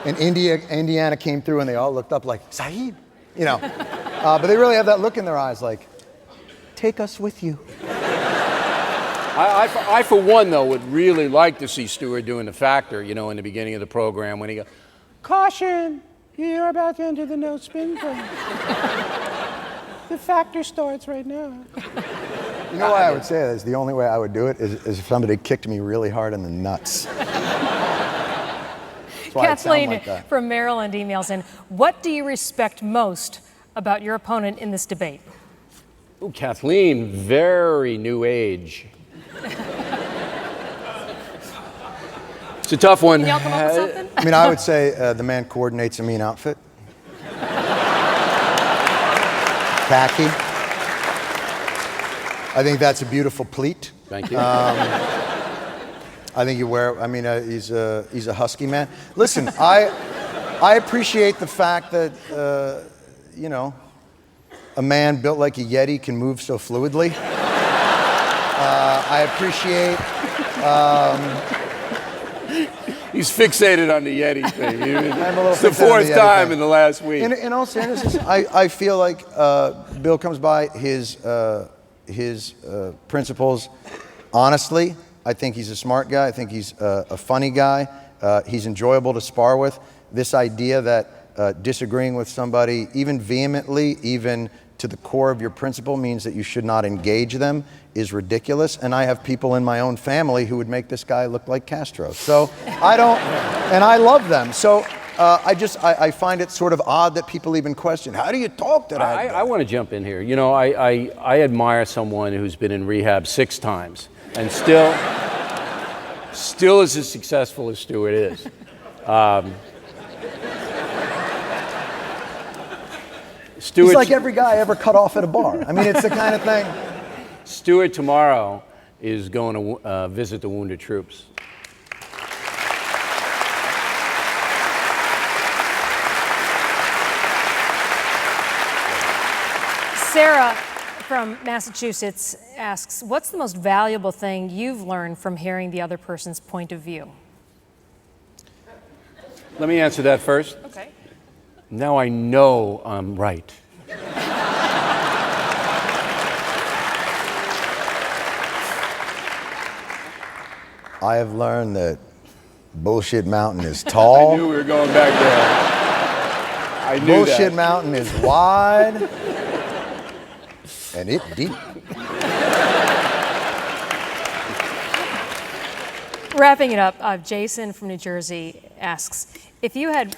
And Indiana came through and they all looked up like, Sahib, you know. But they really have that look in their eyes like, take us with you. I, for one, though, would really like to see Stewart doing the factor, you know, in the beginning of the program when he goes, caution, you're about to enter the no spin zone. The factor starts right now. You know why I would say that is the only way I would do it is if somebody kicked me really hard in the nuts. Kathleen like from Maryland emails in, what do you respect most about your opponent in this debate? Ooh, Kathleen, very new age. It's a tough one. Can y'all come up with something? I mean, I would say the man coordinates a mean outfit. Khaki. I think that's a beautiful pleat. Thank you. I think you wear, I mean, he's a husky man. Listen, I appreciate the fact that, you know, a man built like a Yeti can move so fluidly. I appreciate... He's fixated on the Yeti thing. I'm a little It's the fixated on fourth the Yeti time thing. in the last week. In all seriousness, I feel like Bill comes by his principles honestly. I think he's a smart guy. I think he's a funny guy. He's enjoyable to spar with. This idea that disagreeing with somebody, even vehemently, even to the core of your principle, means that you should not engage them is ridiculous. And I have people in my own family who would make this guy look like Castro. So I don't, and I love them. So I find it sort of odd that people even question, how do you talk to that guy? I want to jump in here. You know, I admire someone who's been in rehab 6 times and still is as successful as Stewart is. He's like every guy I ever cut off at a bar. I mean, it's the kind of thing. Stewart tomorrow is going to visit the wounded troops. Sarah from Massachusetts asks, what's the most valuable thing you've learned from hearing the other person's point of view? Let me answer that first. Okay. Now I know I'm right. I have learned that Bullshit Mountain is tall. I knew we were going back there. I knew Bullshit that. Mountain is wide. And it deep. Wrapping it up, Jason from New Jersey asks, if you had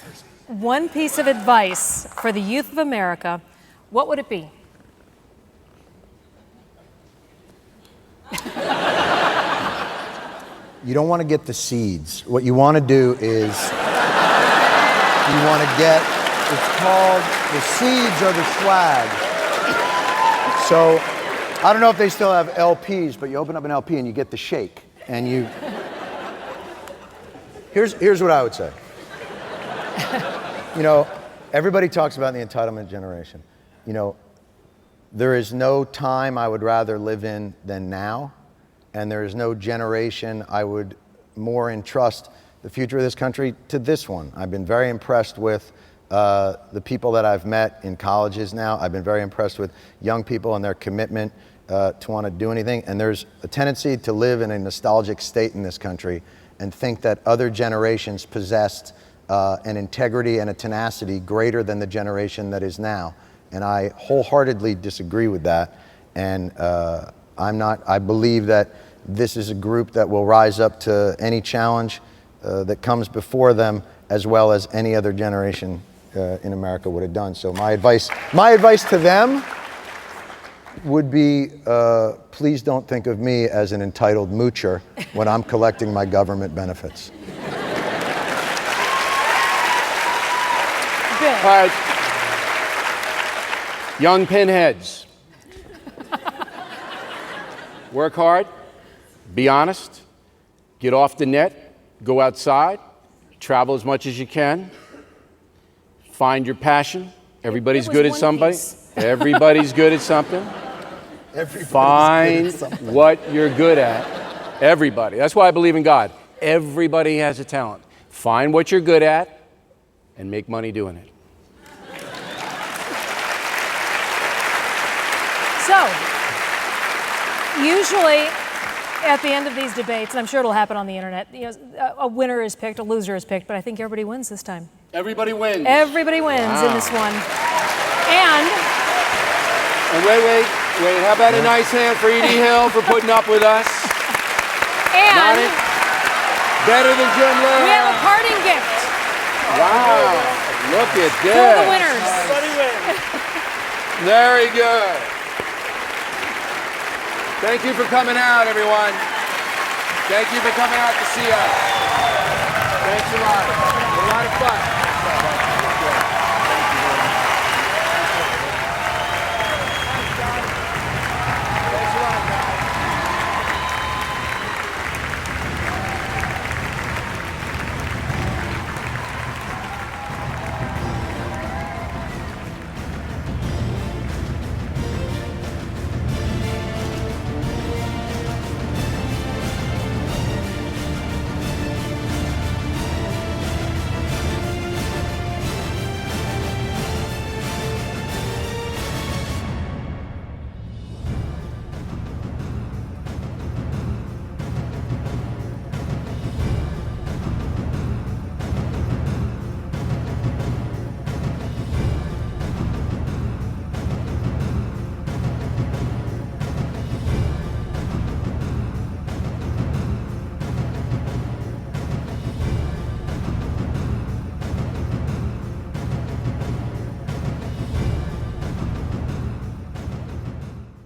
one piece of advice for the youth of America, what would it be? you don't want to get the seeds. What you want to do is you want to get, it's called, the seeds are the swag. So I don't know if they still have LPs, but you open up an LP and you get the shake. And you, here's what I would say. You know, everybody talks about the entitlement generation. You know, there is no time I would rather live in than now, and there is no generation I would more entrust the future of this country to this one. I've been very impressed with the people that I've met in colleges now. I've been very impressed with young people and their commitment to want to do anything. And there's a tendency to live in a nostalgic state in this country and think that other generations possessed an integrity and a tenacity greater than the generation that is now. And I wholeheartedly disagree with that. And I believe that this is a group that will rise up to any challenge that comes before them, as well as any other generation in America would have done. So my advice to them would be, please don't think of me as an entitled moocher when I'm collecting my government benefits. All right. Young pinheads. Work hard, be honest, get off the net, go outside, travel as much as you can, find your passion. Everybody's good at somebody. Everybody's good at something. Find what you're good at. Everybody. That's why I believe in God. Everybody has a talent. Find what you're good at and make money doing it. So, usually at the end of these debates, and I'm sure it'll happen on the internet, you know, a winner is picked, a loser is picked, but I think everybody wins this time. Everybody wins. Everybody wins in this one. And wait, how about a nice hand for Edie Hill for putting up with us? And better than Jim Lehrer. We have a parting gift. Wow, look at this. For the winners. Very good. Thank you for coming out, everyone. Thank you for coming out to see us. Thanks a lot. A lot of fun.